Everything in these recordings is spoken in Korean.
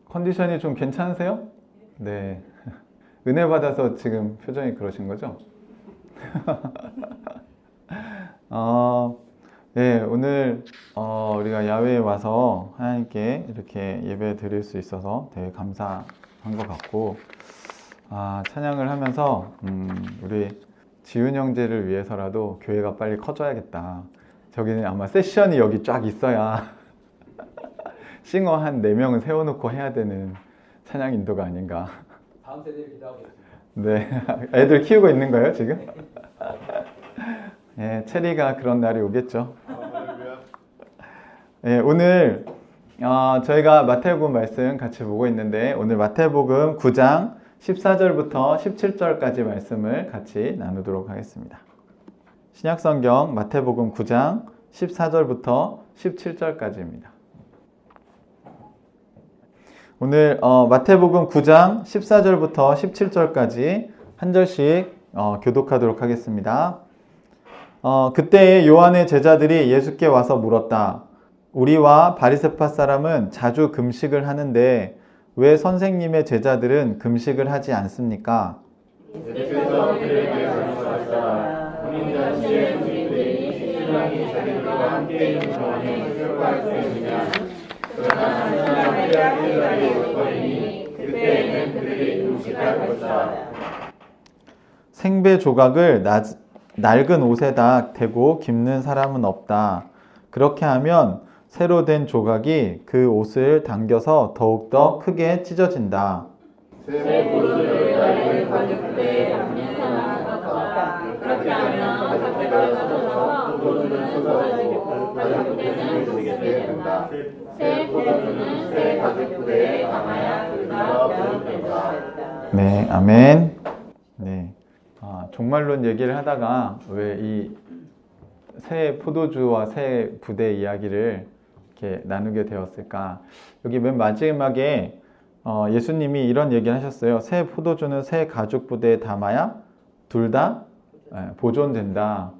컨디션이 좀 괜찮으세요? 네. 은혜 받아서 지금 표정이 그러신 거죠? 네, 오늘 우리가 야외에 와서 하나님께 이렇게 예배 드릴 수 있어서 되게 감사한 것 같고, 찬양을 하면서 우리 지훈 형제를 위해서라도 교회가 빨리 커져야겠다. 저기는 아마 세션이 여기 쫙 있어야 싱어 한 4명은 세워놓고 해야 되는 찬양 인도가 아닌가. 다음 세대를 기도하고 있습니다. 네, 애들 키우고 있는 거예요 지금? 네, 체리가 그런 날이 오겠죠. 네, 오늘 저희가 마태복음 말씀 같이 보고 있는데, 오늘 마태복음 9장 14절부터 17절까지 말씀을 같이 나누도록 하겠습니다. 신약성경 마태복음 9장 14절부터 17절까지입니다. 오늘 마태복음 9장 14절부터 17절까지 한 절씩 교독하도록 하겠습니다. 그때 요한의 제자들이 예수께 와서 물었다. 우리와 바리새파 사람은 자주 금식을 하는데 왜 선생님의 제자들은 금식을 하지 않습니까? 예수께서 그들에게 말씀하셨다. 본인자신의 주님들이 신랑이 자기들과 함께 있는 동안에 슬퍼할 수 있느냐? 그러나 신랑이 빼앗길 날이 올 터이니 그때에는 그들이 금식할 것이다. 생배 조각을 낡은 옷에다 대고 깁는 사람은 없다. 그렇게 하면 새로 된 조각이 그 옷을 당겨서 더욱더 크게 찢어진다. 새 포도주를 낡은 가죽부대에 담는 사람은 없다. 그렇게 하면 가죽부대가 쏟아져 포도주는 쏟아지고 가죽부대는 녹게 된다. 새 포도주는 새 가죽부대에 담아야 그가 거듭된다. 네, 아멘. 네, 종말론 얘기를 하다가 왜 이 새 포도주와 새 부대 이야기를 이렇게 나누게 되었을까? 여기 맨 마지막에 예수님이 이런 얘기를 하셨어요. 새 포도주는 새 가죽 부대에 담아야 둘 다 보존된다.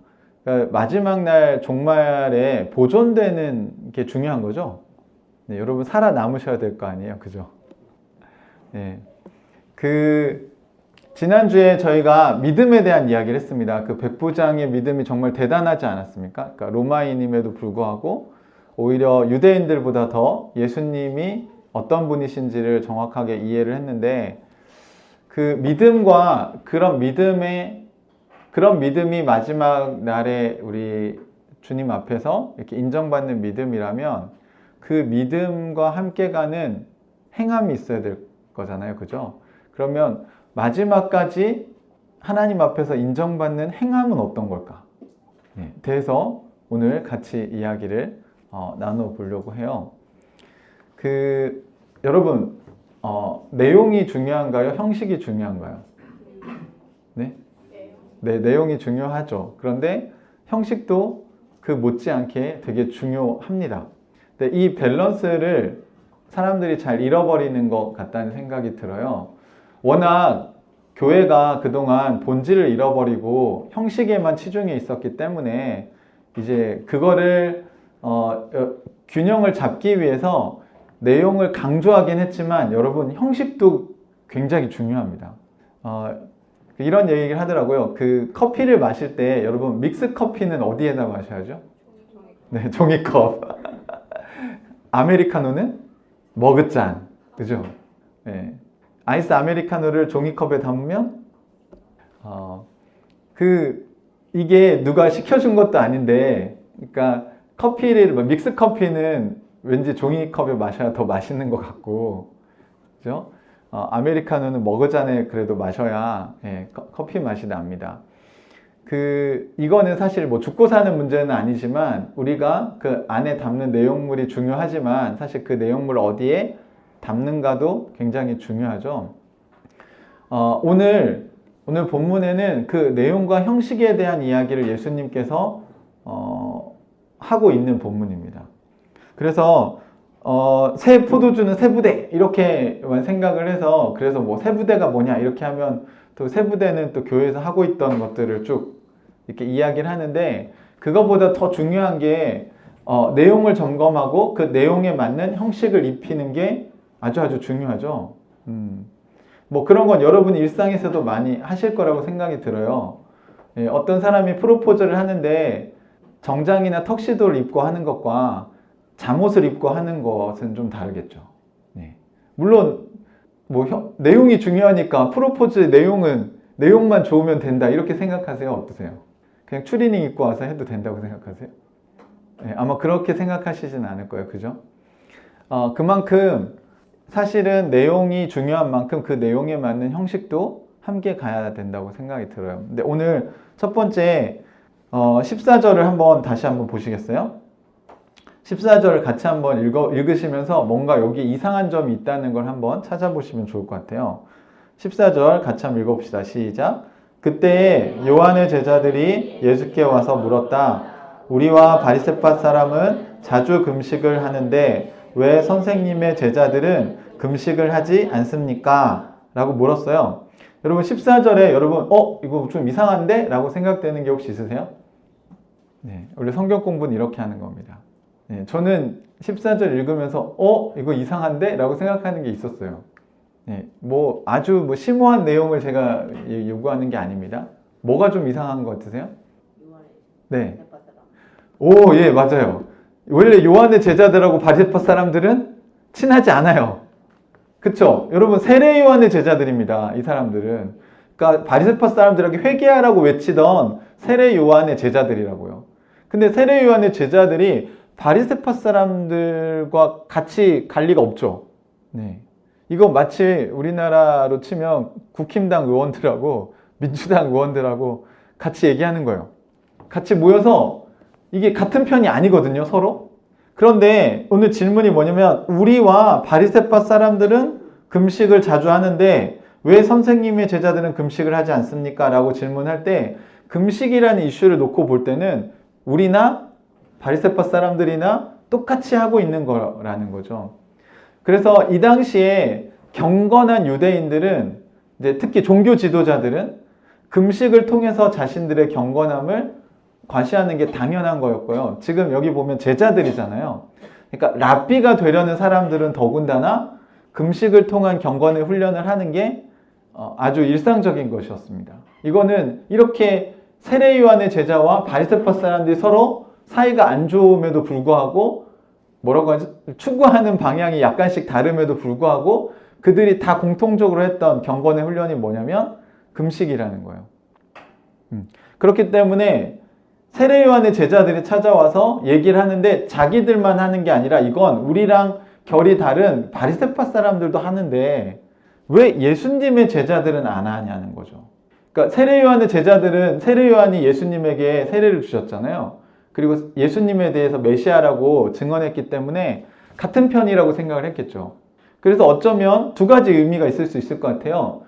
그러니까 마지막 날 종말에 보존되는 게 중요한 거죠. 네, 여러분 살아남으셔야 될 거 아니에요, 그죠? 네, 지난주에 저희가 믿음에 대한 이야기를 했습니다. 그 백부장의 믿음이 정말 대단하지 않았습니까? 그러니까 로마인임에도 불구하고 오히려 유대인들보다 더 예수님이 어떤 분이신지를 정확하게 이해를 했는데, 그 믿음과 그런 믿음이 마지막 날에 우리 주님 앞에서 이렇게 인정받는 믿음이라면 그 믿음과 함께 가는 행함이 있어야 될 거잖아요. 그죠? 그러면 마지막까지 하나님 앞에서 인정받는 행함은 어떤 걸까? 네, 대해서 오늘 같이 이야기를 나눠보려고 해요. 여러분, 내용이 중요한가요? 형식이 중요한가요? 네? 네, 내용이 중요하죠. 그런데 형식도 그 못지않게 되게 중요합니다. 근데 이 밸런스를 사람들이 잘 잃어버리는 것 같다는 생각이 들어요. 워낙 교회가 그동안 본질을 잃어버리고 형식에만 치중해 있었기 때문에 이제 그거를 균형을 잡기 위해서 내용을 강조하긴 했지만, 여러분 형식도 굉장히 중요합니다. 이런 얘기를 하더라고요. 그 커피를 마실 때 여러분 믹스 커피는 어디에다 마셔야죠? 네, 종이컵. 아메리카노는 머그잔, 그죠? 네. 아이스 아메리카노를 종이컵에 담으면 이게 누가 시켜준 것도 아닌데, 그러니까 믹스 커피는 왠지 종이컵에 마셔야 더 맛있는 것 같고, 그죠? 아메리카노는 머그잔에 그래도 마셔야 커피 맛이 납니다. 이거는 사실 뭐 죽고 사는 문제는 아니지만, 우리가 그 안에 담는 내용물이 중요하지만 사실 그 내용물을 어디에 담는가도 굉장히 중요하죠. 오늘 본문에는 그 내용과 형식에 대한 이야기를 예수님께서 하고 있는 본문입니다. 그래서 새 포도주는 새 부대 이렇게만 생각을 해서, 그래서 뭐 새 부대가 뭐냐 이렇게 하면 또 새 부대는 또 교회에서 하고 있던 것들을 쭉 이렇게 이야기를 하는데, 그거보다 더 중요한 게 내용을 점검하고 그 내용에 맞는 형식을 입히는 게 아주 중요하죠. 뭐 그런 건 여러분 일상에서도 많이 하실 거라고 생각이 들어요. 예, 어떤 사람이 프로포즈를 하는데 정장이나 턱시도를 입고 하는 것과 잠옷을 입고 하는 것은 좀 다르겠죠. 예. 물론 뭐 내용이 중요하니까 프로포즈의 내용만 좋으면 된다 이렇게 생각하세요? 어떠세요? 그냥 추리닝 입고 와서 해도 된다고 생각하세요? 예, 아마 그렇게 생각하시진 않을 거예요. 그죠? 그만큼 사실은 내용이 중요한 만큼 그 내용에 맞는 형식도 함께 가야 된다고 생각이 들어요. 근데 오늘 첫 번째 14절을 다시 한번 보시겠어요? 14절을 같이 한번 읽으시면서 뭔가 여기 이상한 점이 있다는 걸 한번 찾아보시면 좋을 것 같아요. 14절 같이 한번 읽어봅시다. 시작. 그때 요한의 제자들이 예수께 와서 물었다. 우리와 바리새파 사람은 자주 금식을 하는데 왜 선생님의 제자들은 금식을 하지 않습니까? 라고 물었어요. 여러분 14절에 여러분 이거 좀 이상한데? 라고 생각되는 게 혹시 있으세요? 네, 원래 성경 공부는 이렇게 하는 겁니다. 네, 저는 14절 읽으면서 이거 이상한데? 라고 생각하는 게 있었어요. 네, 뭐 아주 심오한 내용을 제가 요구하는 게 아닙니다. 뭐가 좀 이상한 것 같으세요? 네. 오, 예, 맞아요. 원래 요한의 제자들하고 바리새파 사람들은 친하지 않아요. 그쵸? 여러분 세례 요한의 제자들입니다. 이 사람들은. 그러니까 바리새파 사람들에게 회개하라고 외치던 세례 요한의 제자들이라고요. 근데 세례 요한의 제자들이 바리새파 사람들과 같이 갈 리가 없죠. 네. 이거 마치 우리나라로 치면 국힘당 의원들하고 민주당 의원들하고 같이 얘기하는 거예요. 같이 모여서 이게 같은 편이 아니거든요, 서로. 그런데 오늘 질문이 뭐냐면 우리와 바리새파 사람들은 금식을 자주 하는데 왜 선생님의 제자들은 금식을 하지 않습니까? 라고 질문할 때 금식이라는 이슈를 놓고 볼 때는 우리나 바리새파 사람들이나 똑같이 하고 있는 거라는 거죠. 그래서 이 당시에 경건한 유대인들은 이제 특히 종교 지도자들은 금식을 통해서 자신들의 경건함을 과시하는 게 당연한 거였고요. 지금 여기 보면 제자들이잖아요. 그러니까 랍비가 되려는 사람들은 더군다나 금식을 통한 경건의 훈련을 하는 게 아주 일상적인 것이었습니다. 이거는 이렇게 세례 요한의 제자와 바리새파 사람들이 서로 사이가 안 좋음에도 불구하고 뭐라고 하지? 추구하는 방향이 약간씩 다름에도 불구하고 그들이 다 공통적으로 했던 경건의 훈련이 뭐냐면 금식이라는 거예요. 그렇기 때문에 세례 요한의 제자들이 찾아와서 얘기를 하는데 자기들만 하는 게 아니라 이건 우리랑 결이 다른 바리새파 사람들도 하는데 왜 예수님의 제자들은 안 하냐는 거죠. 그러니까 세례 요한의 제자들은 세례 요한이 예수님에게 세례를 주셨잖아요. 그리고 예수님에 대해서 메시아라고 증언했기 때문에 같은 편이라고 생각을 했겠죠. 그래서 어쩌면 두 가지 의미가 있을 수 있을 것 같아요.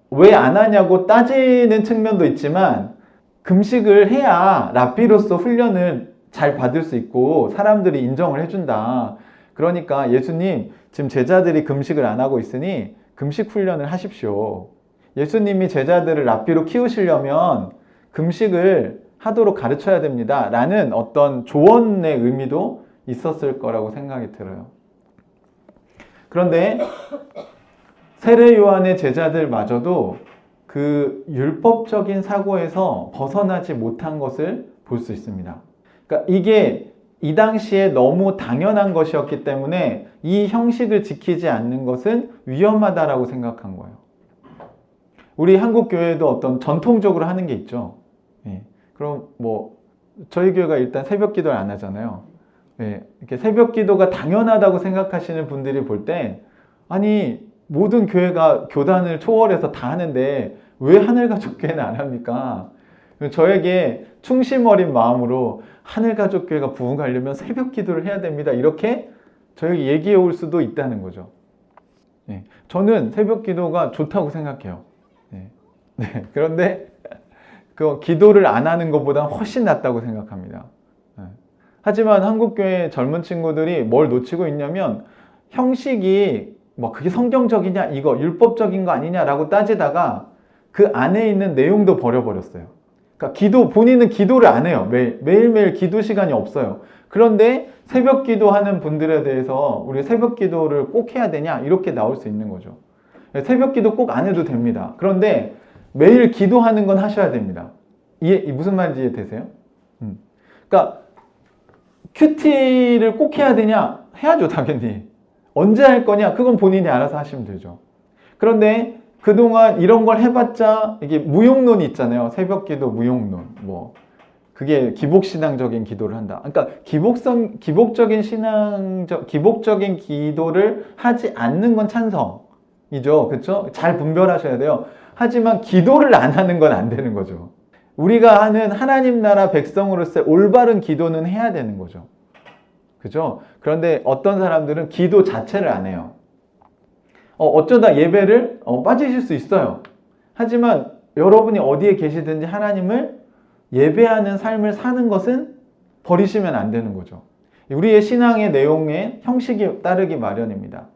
왜 안 하냐고 따지는 측면도 있지만 금식을 해야 랍비로서 훈련을 잘 받을 수 있고 사람들이 인정을 해준다. 그러니까 예수님 지금 제자들이 금식을 안 하고 있으니 금식 훈련을 하십시오. 예수님이 제자들을 랍비로 키우시려면 금식을 하도록 가르쳐야 됩니다. 라는 어떤 조언의 의미도 있었을 거라고 생각이 들어요. 그런데 세례 요한의 제자들마저도 그 율법적인 사고에서 벗어나지 못한 것을 볼 수 있습니다. 그러니까 이게 이 당시에 너무 당연한 것이었기 때문에 이 형식을 지키지 않는 것은 위험하다라고 생각한 거예요. 우리 한국 교회도 어떤 전통적으로 하는 게 있죠. 예. 그럼 뭐 저희 교회가 일단 새벽 기도를 안 하잖아요. 예. 이렇게 새벽 기도가 당연하다고 생각하시는 분들이 볼 때 아니 모든 교회가 교단을 초월해서 다 하는데 왜 하늘가족교회는 안 합니까? 저에게 충심 어린 마음으로 하늘가족교회가 부흥하려면 새벽 기도를 해야 됩니다. 이렇게 저에게 얘기해 올 수도 있다는 거죠. 예. 저는 새벽 기도가 좋다고 생각해요. 예. 네. 그런데 그 기도를 안 하는 것보다 훨씬 낫다고 생각합니다. 예. 하지만 한국교회 젊은 친구들이 뭘 놓치고 있냐면 형식이 뭐 그게 성경적이냐 이거 율법적인 거 아니냐라고 따지다가 그 안에 있는 내용도 버려버렸어요. 그러니까 본인은 기도를 안 해요. 매일매일 기도 시간이 없어요. 그런데 새벽 기도하는 분들에 대해서 우리 새벽 기도를 꼭 해야 되냐? 이렇게 나올 수 있는 거죠. 새벽 기도 꼭 안 해도 됩니다. 그런데 매일 기도하는 건 하셔야 됩니다. 무슨 말인지 이해되세요? 그러니까 큐티를 꼭 해야 되냐? 해야죠, 당연히. 언제 할 거냐? 그건 본인이 알아서 하시면 되죠. 그런데 그동안 이런 걸 해봤자 이게 무용론이 있잖아요. 새벽 기도 무용론. 그게 기복신앙적인 기도를 한다. 그러니까 기복적인 기도를 하지 않는 건 찬성이죠. 그렇죠? 잘 분별하셔야 돼요. 하지만 기도를 안 하는 건 안 되는 거죠. 우리가 하는 하나님 나라 백성으로서의 올바른 기도는 해야 되는 거죠. 그죠? 그런데 어떤 사람들은 기도 자체를 안 해요. 어쩌다 예배를 빠지실 수 있어요. 하지만 여러분이 어디에 계시든지 하나님을 예배하는 삶을 사는 것은 버리시면 안 되는 거죠. 우리의 신앙의 내용에 형식이 따르기 마련입니다.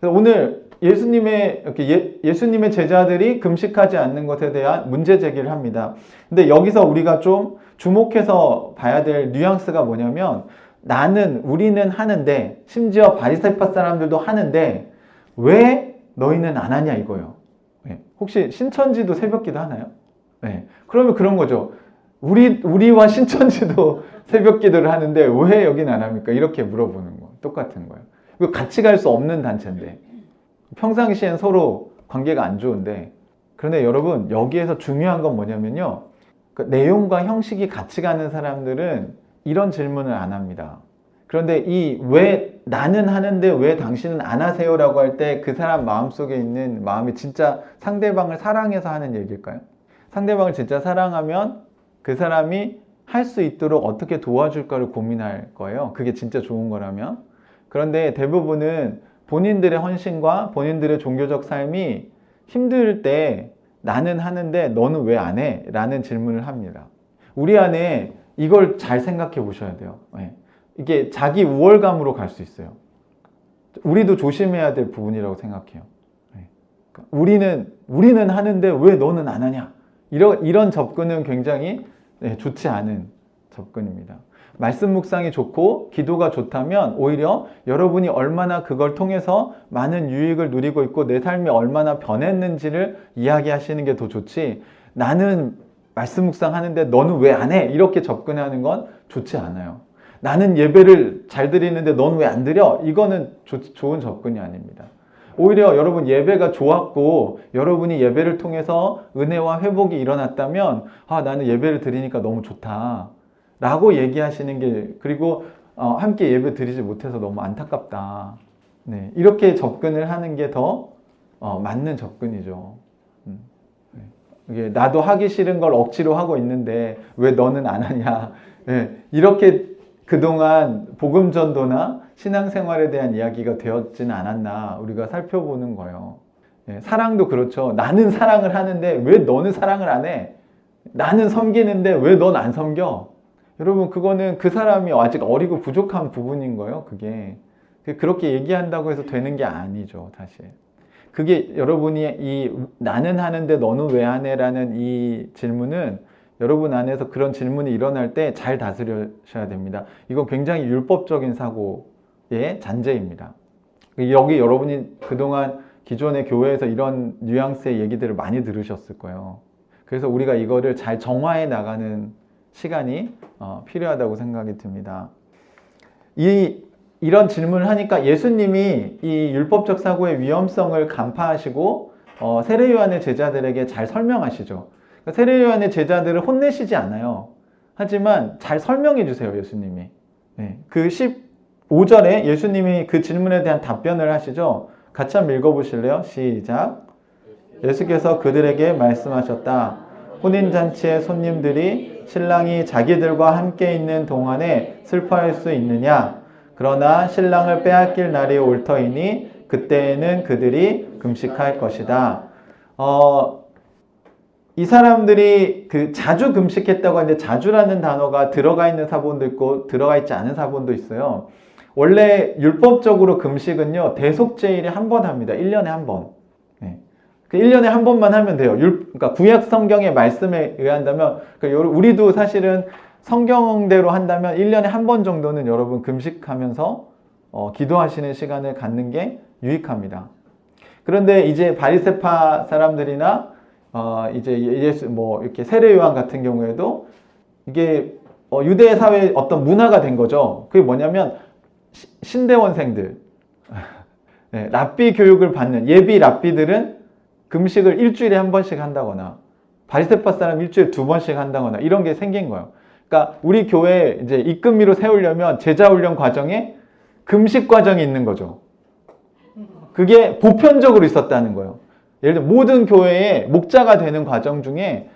그래서 오늘 예수님의 제자들이 금식하지 않는 것에 대한 문제 제기를 합니다. 근데 여기서 우리가 좀 주목해서 봐야 될 뉘앙스가 뭐냐면 우리는 하는데 심지어 바리새파 사람들도 하는데 왜 너희는 안 하냐 이거예요. 혹시 신천지도 새벽기도 하나요? 그러면 그런 거죠. 우리와 신천지도 새벽기도를 하는데 왜 여긴 안 합니까? 이렇게 물어보는 거 똑같은 거예요. 이거 같이 갈 수 없는 단체인데 평상시엔 서로 관계가 안 좋은데 그런데 여러분 여기에서 중요한 건 뭐냐면요. 그 내용과 형식이 같이 가는 사람들은 이런 질문을 안 합니다. 그런데 왜 나는 하는데 왜 당신은 안 하세요? 라고 할 때 그 사람 마음속에 있는 마음이 진짜 상대방을 사랑해서 하는 얘기일까요? 상대방을 진짜 사랑하면 그 사람이 할 수 있도록 어떻게 도와줄까를 고민할 거예요. 그게 진짜 좋은 거라면. 그런데 대부분은 본인들의 헌신과 본인들의 종교적 삶이 힘들 때 나는 하는데 너는 왜 안 해? 라는 질문을 합니다. 우리 안에 이걸 잘 생각해 보셔야 돼요. 이게 자기 우월감으로 갈 수 있어요. 우리도 조심해야 될 부분이라고 생각해요. 우리는 하는데 왜 너는 안 하냐? 이런 접근은 굉장히 좋지 않은 접근입니다. 말씀 묵상이 좋고 기도가 좋다면 오히려 여러분이 얼마나 그걸 통해서 많은 유익을 누리고 있고 내 삶이 얼마나 변했는지를 이야기하시는 게 더 좋지 나는 말씀 묵상하는데 너는 왜 안 해? 이렇게 접근하는 건 좋지 않아요. 나는 예배를 잘 드리는데 너는 왜 안 드려? 이거는 좋은 접근이 아닙니다. 오히려 여러분 예배가 좋았고 여러분이 예배를 통해서 은혜와 회복이 일어났다면 나는 예배를 드리니까 너무 좋다 라고 얘기하시는 게 이고 함께 예배 드리지 못해서 너무 안타깝다. 이렇게 접근을 하는 게 더 맞는 접근이죠. 이게 나도 하기 싫은 걸 억지로 하고 있는데 왜 너는 안 하냐. 이렇게 그동안 복음전도나 신앙생활에 대한 이야기가 되었지는 않았나 우리가 살펴보는 거예요. 사랑도 그렇죠. 나는 사랑을 하는데 왜 너는 사랑을 안 해? 나는 섬기는데 왜 넌 안 섬겨? 여러분 그거는 그 사람이 아직 어리고 부족한 부분인 거예요. 그게 그렇게 얘기한다고 해서 되는 게 아니죠. 사실 그게 여러분이 나는 하는데 너는 왜 안 해? 라는 이 질문은 여러분 안에서 그런 질문이 일어날 때 잘 다스려셔야 됩니다. 이건 굉장히 율법적인 사고의 잔재입니다. 여기 여러분이 그동안 기존의 교회에서 이런 뉘앙스의 얘기들을 많이 들으셨을 거예요. 그래서 우리가 이거를 잘 정화해 나가는 시간이 필요하다고 생각이 듭니다. 이런 질문을 하니까 예수님이 이 율법적 사고의 위험성을 간파하시고 세례 요한의 제자들에게 잘 설명하시죠. 세례 요한의 제자들을 혼내시지 않아요. 하지만 잘 설명해 주세요, 예수님이. 그 15절에 예수님이 그 질문에 대한 답변을 하시죠. 같이 한번 읽어보실래요? 시작. 예수께서 그들에게 말씀하셨다. 혼인잔치의 손님들이 신랑이 자기들과 함께 있는 동안에 슬퍼할 수 있느냐? 그러나 신랑을 빼앗길 날이 올 터이니 그때에는 그들이 금식할 것이다. 이 사람들이 자주 금식했다고 하는데 자주라는 단어가 들어가 있는 사본도 있고 들어가 있지 않은 사본도 있어요. 원래 율법적으로 금식은요, 대속제일에 한 번 합니다. 1년에 한 번. 1년에 한 번만 하면 돼요. 그러니까 구약 성경의 말씀에 의한다면, 우리도 사실은 성경대로 한다면 1년에 한 번 정도는 여러분 금식하면서 기도하시는 시간을 갖는 게 유익합니다. 그런데 이제 바리새파 사람들이나 이제 예수 뭐 이렇게 세례 요한 같은 경우에도 이게 유대 사회의 어떤 문화가 된 거죠. 그게 뭐냐면 신대원생들, 네, 랍비 교육을 받는 예비 랍비들은 금식을 일주일에 한 번씩 한다거나 바리새파 사람 일주일에 2번씩 한다거나 이런 게 생긴 거예요. 그러니까 우리 교회 이제 이끈미로 세우려면 제자 훈련 과정에 금식 과정이 있는 거죠. 그게 보편적으로 있었다는 거예요. 예를 들어 모든 교회의 목자가 되는 과정 중에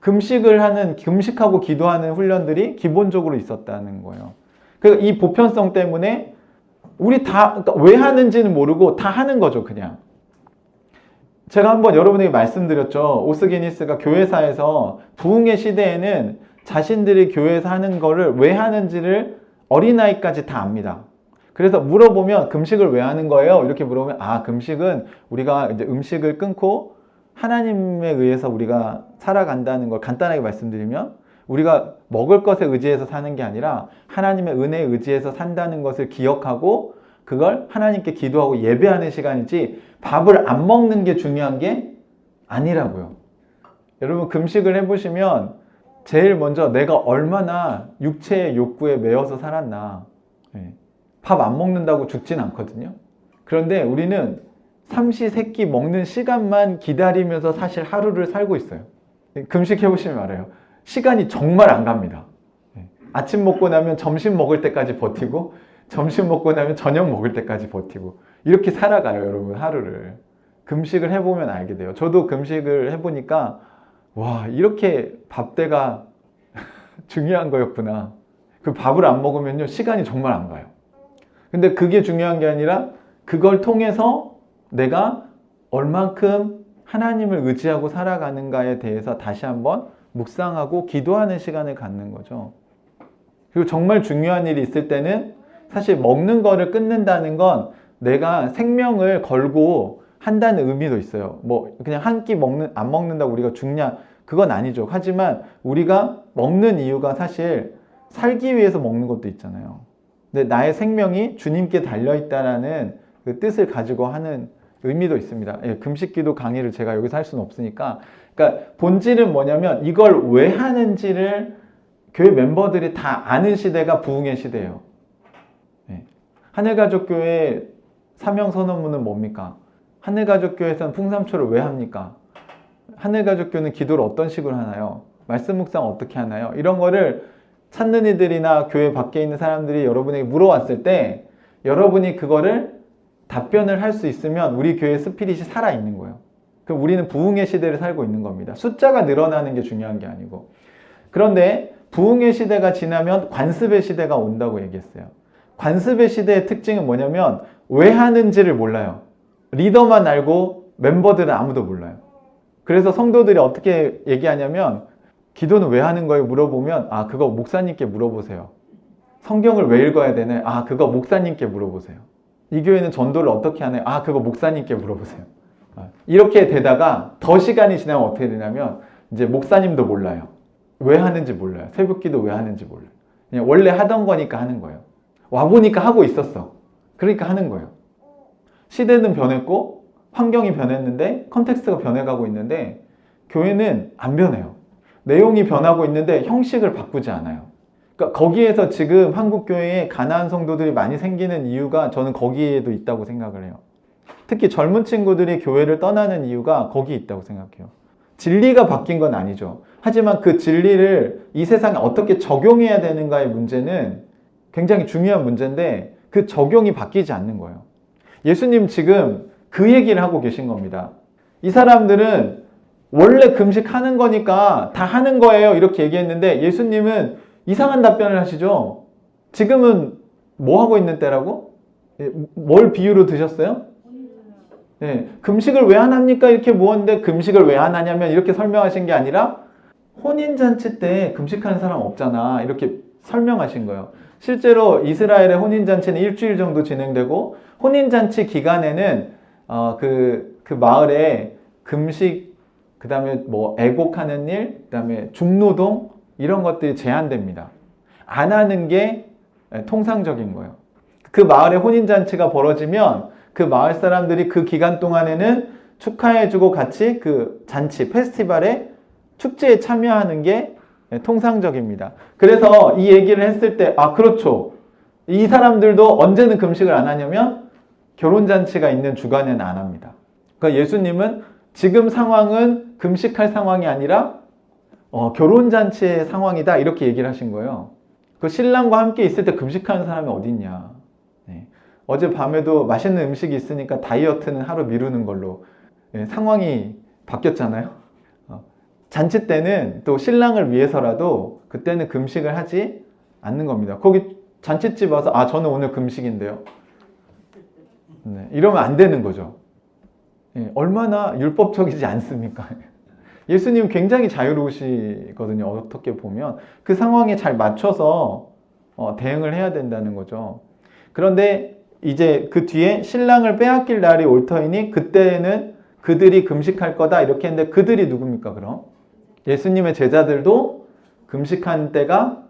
금식하고 기도하는 훈련들이 기본적으로 있었다는 거예요. 그러니까 이 보편성 때문에 우리 그러니까 왜 하는지는 모르고 다 하는 거죠, 그냥. 제가 한번 여러분에게 말씀드렸죠. 오스기니스가 교회사에서 부흥의 시대에는 자신들이 교회에서 하는 거를 왜 하는지를 어린아이까지 다 압니다. 그래서 물어보면 금식을 왜 하는 거예요? 이렇게 물어보면 금식은 우리가 이제 음식을 끊고 하나님에 의해서 우리가 살아간다는 걸 간단하게 말씀드리면 우리가 먹을 것에 의지해서 사는 게 아니라 하나님의 은혜에 의지해서 산다는 것을 기억하고 그걸 하나님께 기도하고 예배하는 시간이지 밥을 안 먹는 게 중요한 게 아니라고요. 여러분 금식을 해보시면 제일 먼저 내가 얼마나 육체의 욕구에 매여서 살았나. 밥 안 먹는다고 죽진 않거든요. 그런데 우리는 삼시세끼 먹는 시간만 기다리면서 사실 하루를 살고 있어요. 금식 해보시면 알아요. 시간이 정말 안 갑니다. 아침 먹고 나면 점심 먹을 때까지 버티고 점심 먹고 나면 저녁 먹을 때까지 버티고 이렇게 살아가요, 여러분, 하루를. 금식을 해보면 알게 돼요. 저도 금식을 해보니까 와, 이렇게 밥때가 중요한 거였구나. 그 밥을 안 먹으면요, 시간이 정말 안 가요. 근데 그게 중요한 게 아니라 그걸 통해서 내가 얼만큼 하나님을 의지하고 살아가는가에 대해서 다시 한번 묵상하고 기도하는 시간을 갖는 거죠. 그리고 정말 중요한 일이 있을 때는 사실 먹는 거를 끊는다는 건 내가 생명을 걸고 한다는 의미도 있어요. 뭐 그냥 한 끼 안 먹는다고 우리가 죽냐? 그건 아니죠. 하지만 우리가 먹는 이유가 사실 살기 위해서 먹는 것도 있잖아요. 근데 나의 생명이 주님께 달려있다라는 그 뜻을 가지고 하는 의미도 있습니다. 금식기도 강의를 제가 여기서 할 수는 없으니까. 그러니까 본질은 뭐냐면 이걸 왜 하는지를 교회 멤버들이 다 아는 시대가 부흥의 시대예요. 하늘가족교회 사명선언문은 뭡니까? 하늘가족교회에서는 풍삼초를 왜 합니까? 하늘가족교회는 기도를 어떤 식으로 하나요? 말씀 묵상 어떻게 하나요? 이런 거를 찾는 이들이나 교회 밖에 있는 사람들이 여러분에게 물어왔을 때 여러분이 그거를 답변을 할 수 있으면 우리 교회의 스피릿이 살아있는 거예요. 그럼 우리는 부흥의 시대를 살고 있는 겁니다. 숫자가 늘어나는 게 중요한 게 아니고. 그런데 부흥의 시대가 지나면 관습의 시대가 온다고 얘기했어요. 관습의 시대의 특징은 뭐냐면 왜 하는지를 몰라요. 리더만 알고 멤버들은 아무도 몰라요. 그래서 성도들이 어떻게 얘기하냐면 기도는 왜 하는 거예요? 물어보면 그거 목사님께 물어보세요. 성경을 왜 읽어야 되나요? 그거 목사님께 물어보세요. 이 교회는 전도를 어떻게 하나요? 그거 목사님께 물어보세요. 이렇게 되다가 더 시간이 지나면 어떻게 되냐면 이제 목사님도 몰라요. 왜 하는지 몰라요. 새벽기도 왜 하는지 몰라요. 그냥 원래 하던 거니까 하는 거예요. 와보니까 하고 있었어. 그러니까 하는 거예요. 시대는 변했고 환경이 변했는데 컨텍스트가 변해가고 있는데 교회는 안 변해요. 내용이 변하고 있는데 형식을 바꾸지 않아요. 그러니까 거기에서 지금 한국교회에 가난한 성도들이 많이 생기는 이유가 저는 거기에도 있다고 생각을 해요. 특히 젊은 친구들이 교회를 떠나는 이유가 거기에 있다고 생각해요. 진리가 바뀐 건 아니죠. 하지만 그 진리를 이 세상에 어떻게 적용해야 되는가의 문제는 굉장히 중요한 문제인데 그 적용이 바뀌지 않는 거예요. 예수님 지금 그 얘기를 하고 계신 겁니다. 이 사람들은 원래 금식하는 거니까 다 하는 거예요 이렇게 얘기했는데 예수님은 이상한 답변을 하시죠. 지금은 뭐 하고 있는 때라고? 뭘 비유로 드셨어요? 금식을 왜 안 합니까? 이렇게 물었는데 금식을 왜 안 하냐면 이렇게 설명하신 게 아니라 혼인잔치 때 금식하는 사람 없잖아 이렇게 설명하신 거예요. 실제로 이스라엘의 혼인잔치는 일주일 정도 진행되고 혼인잔치 기간에는 그 마을에 금식 그 다음에 뭐 애곡하는 일, 그 다음에 중노동 이런 것들이 제한됩니다. 안 하는 게 통상적인 거예요. 그 마을에 혼인잔치가 벌어지면 그 마을 사람들이 그 기간 동안에는 축하해주고 같이 그 잔치, 페스티벌에 축제에 참여하는 게 통상적입니다. 그래서 이 얘기를 했을 때, 아, 그렇죠. 이 사람들도 언제는 금식을 안 하냐면 결혼잔치가 있는 주간에는 안 합니다. 그러니까 예수님은 지금 상황은 금식할 상황이 아니라 결혼잔치의 상황이다 이렇게 얘기를 하신 거예요. 그 신랑과 함께 있을 때 금식하는 사람이 어디 있냐. 네. 어제 밤에도 맛있는 음식이 있으니까 다이어트는 하루 미루는 걸로 상황이 바뀌었잖아요. 잔치 때는 또 신랑을 위해서라도 그때는 금식을 하지 않는 겁니다. 거기 잔치집 와서 아 저는 오늘 금식인데요. 네, 이러면 안 되는 거죠. 얼마나 율법적이지 않습니까? 예수님 굉장히 자유로우시거든요. 어떻게 보면 그 상황에 잘 맞춰서 대응을 해야 된다는 거죠. 그런데 이제 그 뒤에 신랑을 빼앗길 날이 올 터이니 그때는 그들이 금식할 거다 이렇게 했는데 그들이 누굽니까 그럼? 예수님의 제자들도 금식하는 때가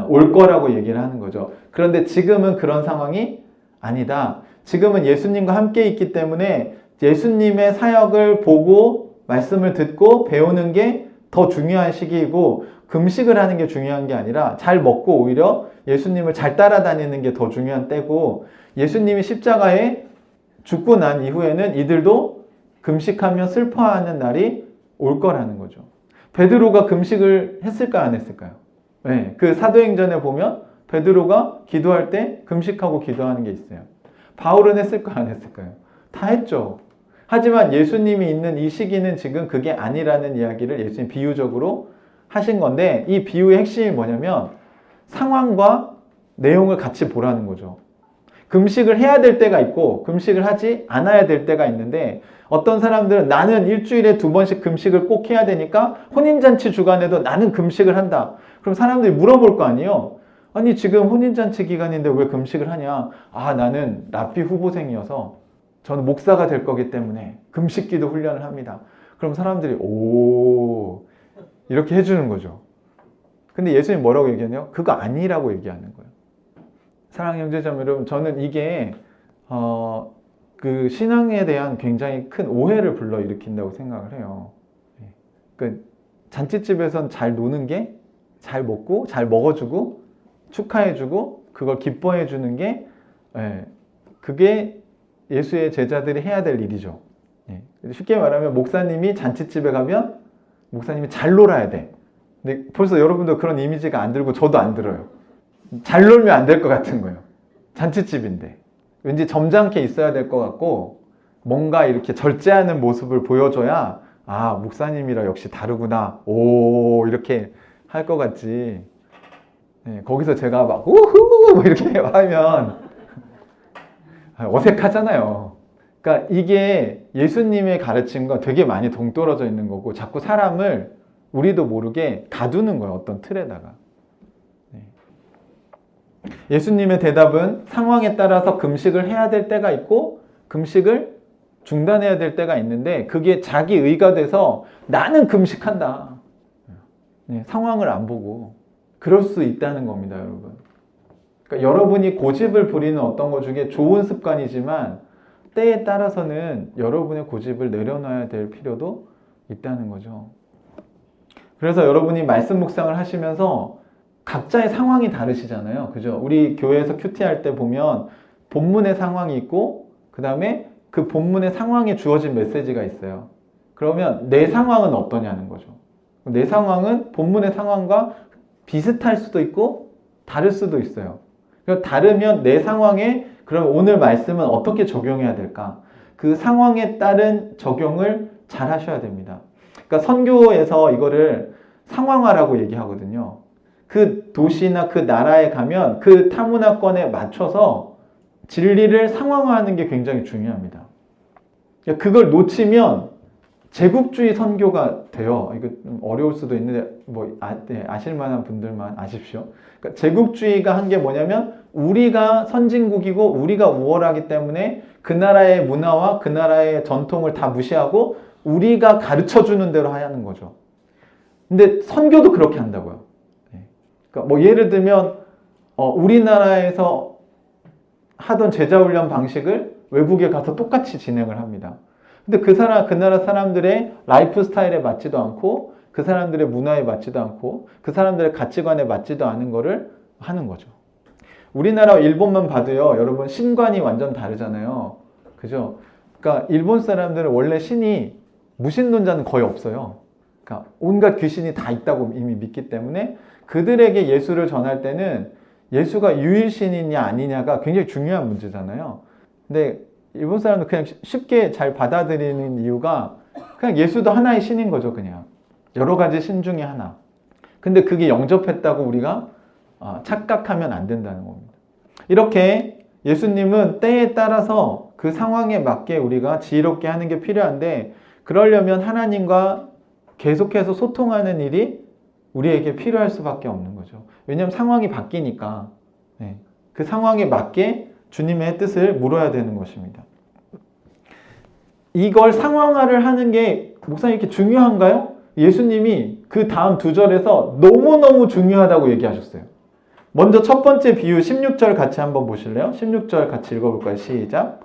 올 거라고 얘기를 하는 거죠. 그런데 지금은 그런 상황이 아니다. 지금은 예수님과 함께 있기 때문에 예수님의 사역을 보고 말씀을 듣고 배우는 게 더 중요한 시기이고 금식을 하는 게 중요한 게 아니라 잘 먹고 오히려 예수님을 잘 따라다니는 게 더 중요한 때고 예수님이 십자가에 죽고 난 이후에는 이들도 금식하며 슬퍼하는 날이 올 거라는 거죠. 베드로가 금식을 했을까요? 안 했을까요? 네, 그 사도행전에 보면 베드로가 기도할 때 금식하고 기도하는 게 있어요. 바울은 했을까요? 안 했을까요? 다 했죠. 하지만 예수님이 있는 이 시기는 지금 그게 아니라는 이야기를 예수님 비유적으로 하신 건데 이 비유의 핵심이 뭐냐면 상황과 내용을 같이 보라는 거죠. 금식을 해야 될 때가 있고 금식을 하지 않아야 될 때가 있는데 어떤 사람들은 나는 일주일에 2번씩 금식을 꼭 해야 되니까 혼인잔치 주간에도 나는 금식을 한다. 그럼 사람들이 물어볼 거 아니에요. 아니 지금 혼인잔치 기간인데 왜 금식을 하냐. 아 나는 랍비 후보생이어서 저는 목사가 될 거기 때문에 금식기도 훈련을 합니다. 그럼 사람들이 오 이렇게 해주는 거죠. 근데 예수님 뭐라고 얘기하냐? 그거 아니라고 얘기하는 거예요. 사랑하는 형제자매 여러분, 저는 이게 그 신앙에 대한 굉장히 큰 오해를 불러일으킨다고 생각을 해요. 그 잔치집에선 잘 노는 게 잘 먹고 잘 먹어주고 축하해주고 그걸 기뻐해주는 게 그게 예수의 제자들이 해야 될 일이죠. 쉽게 말하면 목사님이 잔치집에 가면 목사님이 잘 놀아야 돼. 근데 벌써 여러분도 그런 이미지가 안 들고 저도 안 들어요. 잘 놀면 안 될 것 같은 거예요. 잔치집인데. 왠지 점잖게 있어야 될 것 같고 뭔가 이렇게 절제하는 모습을 보여줘야 아 목사님이라 역시 다르구나. 오 이렇게 할 것 같지. 거기서 제가 막 우후 이렇게 하면 어색하잖아요. 그러니까 이게 예수님의 가르침과 되게 많이 동떨어져 있는 거고 자꾸 사람을 우리도 모르게 가두는 거예요. 어떤 틀에다가. 예수님의 대답은 상황에 따라서 금식을 해야 될 때가 있고 금식을 중단해야 될 때가 있는데 그게 자기 의가 돼서 나는 금식한다. 상황을 안 보고 그럴 수 있다는 겁니다, 여러분. 그러니까 여러분이 고집을 부리는 어떤 것 중에 좋은 습관이지만 때에 따라서는 여러분의 고집을 내려놔야 될 필요도 있다는 거죠. 그래서 여러분이 말씀 묵상을 하시면서 각자의 상황이 다르시잖아요. 그죠? 우리 교회에서 큐티할 때 보면 본문의 상황이 있고 그 다음에 그 본문의 상황에 주어진 메시지가 있어요. 그러면 내 상황은 어떠냐는 거죠. 내 상황은 본문의 상황과 비슷할 수도 있고 다를 수도 있어요. 그러니까 다르면 내 상황에 그럼 오늘 말씀은 어떻게 적용해야 될까? 그 상황에 따른 적용을 잘 하셔야 됩니다. 그러니까 선교에서 이거를 상황화라고 얘기하거든요. 그 도시나 그 나라에 가면 그 타문화권에 맞춰서 진리를 상황화하는 게 굉장히 중요합니다. 그러니까 그걸 놓치면 제국주의 선교가 돼요. 이거 좀 어려울 수도 있는데 아실 만한 분들만 아십시오. 그러니까 제국주의가 한 게 뭐냐면 우리가 선진국이고 우리가 우월하기 때문에 그 나라의 문화와 그 나라의 전통을 다 무시하고 우리가 가르쳐주는 대로 하는 거죠. 근데 선교도 그렇게 한다고요. 그러니까 뭐 예를 들면 우리나라에서 하던 제자훈련 방식을 외국에 가서 똑같이 진행을 합니다. 근데 그 나라 사람들의 라이프 스타일에 맞지도 않고 그 사람들의 문화에 맞지도 않고 그 사람들의 가치관에 맞지도 않은 거를 하는 거죠. 우리나라와 일본만 봐도요, 여러분 신관이 완전 다르잖아요. 그죠? 그러니까 일본 사람들은 원래 신이 무신론자는 거의 없어요. 그러니까 온갖 귀신이 다 있다고 이미 믿기 때문에 그들에게 예수를 전할 때는 예수가 유일신이냐 아니냐가 굉장히 중요한 문제잖아요. 근데 일본 사람은 그냥 쉽게 잘 받아들이는 이유가 그냥 예수도 하나의 신인 거죠, 그냥. 여러 가지 신 중에 하나. 근데 그게 영접했다고 우리가 착각하면 안 된다는 겁니다. 이렇게 예수님은 때에 따라서 그 상황에 맞게 우리가 지혜롭게 하는 게 필요한데, 그러려면 하나님과 계속해서 소통하는 일이 우리에게 필요할 수밖에 없는 거죠. 왜냐하면 상황이 바뀌니까. 네. 그 상황에 맞게 주님의 뜻을 물어야 되는 것입니다. 이걸 상황화를 하는 게 목사님 이렇게 중요한가요? 예수님이 그 다음 두 절에서 너무너무 중요하다고 얘기하셨어요. 먼저 첫 번째 비유 16절 같이 한번 보실래요? 16절 같이 읽어볼까요? 시작.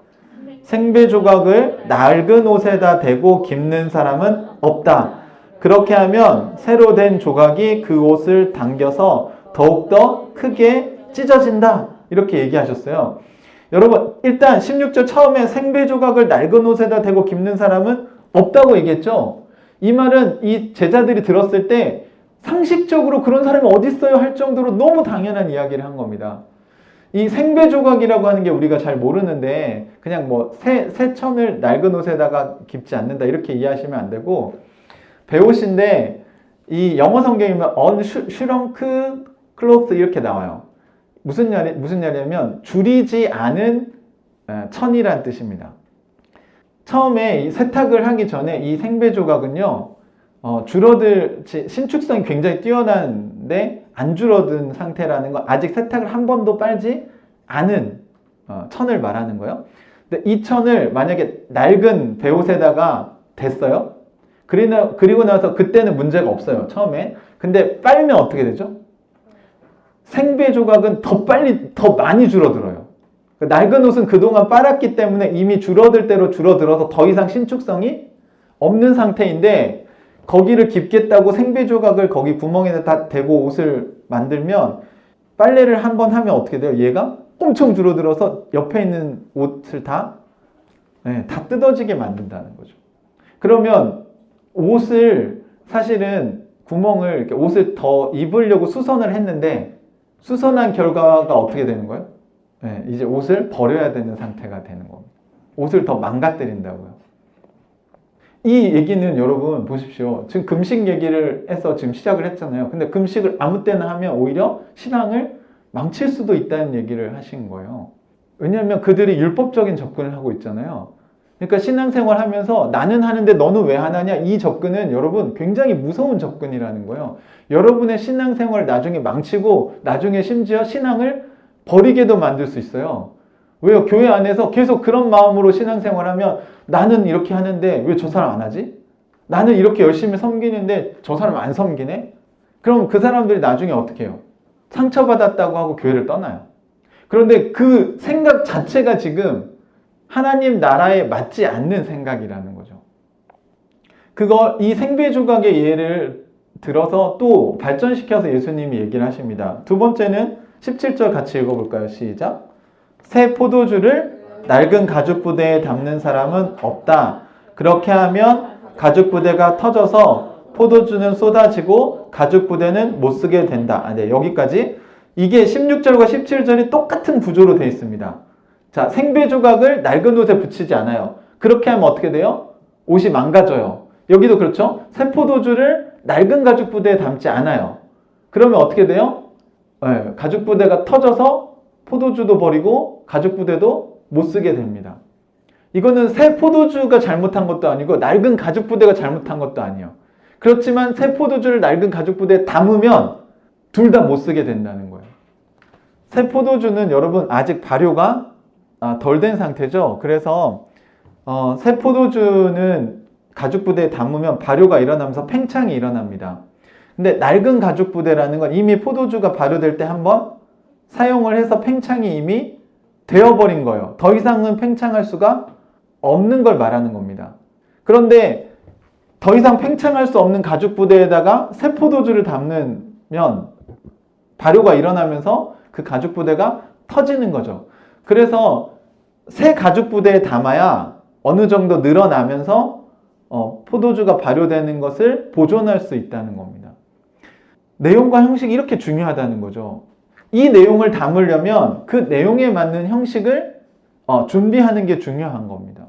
생배 조각을 낡은 옷에다 대고 깁는 사람은 없다. 그렇게 하면 새로 된 조각이 그 옷을 당겨서 더욱더 크게 찢어진다. 이렇게 얘기하셨어요. 여러분, 일단 16절 처음에 생배 조각을 낡은 옷에다 대고 깁는 사람은 없다고 얘기했죠. 이 말은 이 제자들이 들었을 때 상식적으로 그런 사람이 어디 있어요 할 정도로 너무 당연한 이야기를 한 겁니다. 이 생배 조각이라고 하는 게 우리가 잘 모르는데 그냥 뭐 새 천을 낡은 옷에다가 깁지 않는다 이렇게 이해하시면 안 되고, 배옷인데 이 영어 성경이면 unshrunk cloth 이렇게 나와요. 무슨 말이냐면 줄이지 않은 천이란 뜻입니다. 처음에 이 세탁을 하기 전에 이 생배 조각은요, 신축성이 굉장히 뛰어난데 안 줄어든 상태라는 건 아직 세탁을 한 번도 빨지 않은 천을 말하는 거예요. 근데 이 천을 만약에 낡은 배옷에다가 댔어요. 그리고 나서 그때는 문제가 없어요, 처음에. 근데 빨면 어떻게 되죠? 생배 조각은 더 많이 줄어들어요. 낡은 옷은 그동안 빨았기 때문에 이미 줄어들 대로 줄어들어서 더 이상 신축성이 없는 상태인데, 거기를 깁겠다고 생배 조각을 거기 구멍에다 다 대고 옷을 만들면 빨래를 한번 하면 어떻게 돼요? 얘가 엄청 줄어들어서 옆에 있는 옷을 다 뜯어지게 만든다는 거죠. 그러면 옷을 사실은 구멍을 이렇게 옷을 더 입으려고 수선을 했는데 수선한 결과가 어떻게 되는 거예요? 이제 옷을 버려야 되는 상태가 되는 겁니다. 옷을 더 망가뜨린다고요. 이 얘기는 여러분 보십시오. 지금 금식 얘기를 해서 지금 시작을 했잖아요. 근데 금식을 아무 때나 하면 오히려 신앙을 망칠 수도 있다는 얘기를 하신 거예요. 왜냐하면 그들이 율법적인 접근을 하고 있잖아요. 그러니까 신앙생활 하면서 나는 하는데 너는 왜 안 하냐? 이 접근은 여러분 굉장히 무서운 접근이라는 거예요. 여러분의 신앙생활을 나중에 망치고 나중에 심지어 신앙을 버리게도 만들 수 있어요. 왜요? 교회 안에서 계속 그런 마음으로 신앙생활하면 나는 이렇게 하는데 왜 저 사람 안 하지? 나는 이렇게 열심히 섬기는데 저 사람 안 섬기네? 그럼 그 사람들이 나중에 어떻게 해요? 상처받았다고 하고 교회를 떠나요. 그런데 그 생각 자체가 지금 하나님 나라에 맞지 않는 생각이라는 거죠. 이 생배 조각의 예를 들어서 또 발전시켜서 예수님이 얘기를 하십니다. 두 번째는 17절 같이 읽어볼까요? 시작. 새 포도주를 낡은 가죽 부대에 담는 사람은 없다. 그렇게 하면 가죽 부대가 터져서 포도주는 쏟아지고 가죽 부대는 못 쓰게 된다. 네, 여기까지. 이게 16절과 17절이 똑같은 구조로 되어 있습니다. 자, 생배 조각을 낡은 옷에 붙이지 않아요. 그렇게 하면 어떻게 돼요? 옷이 망가져요. 여기도 그렇죠? 새 포도주를 낡은 가죽 부대에 담지 않아요. 그러면 어떻게 돼요? 가죽 부대가 터져서 포도주도 버리고 가죽 부대도 못 쓰게 됩니다. 이거는 새 포도주가 잘못한 것도 아니고 낡은 가죽 부대가 잘못한 것도 아니에요. 그렇지만 새 포도주를 낡은 가죽 부대에 담으면 둘 다 못 쓰게 된다는 거예요. 새 포도주는 여러분 아직 발효가 덜 된 상태죠. 그래서 새 포도주는 가죽 부대에 담으면 발효가 일어나면서 팽창이 일어납니다. 근데 낡은 가죽 부대라는 건 이미 포도주가 발효될 때 한번 사용을 해서 팽창이 이미 되어버린 거예요. 더 이상은 팽창할 수가 없는 걸 말하는 겁니다. 그런데 더 이상 팽창할 수 없는 가죽 부대에다가 새 포도주를 담으면 발효가 일어나면서 그 가죽 부대가 터지는 거죠. 그래서 새 가죽 부대에 담아야 어느 정도 늘어나면서 포도주가 발효되는 것을 보존할 수 있다는 겁니다. 내용과 형식이 이렇게 중요하다는 거죠. 이 내용을 담으려면 그 내용에 맞는 형식을 준비하는 게 중요한 겁니다.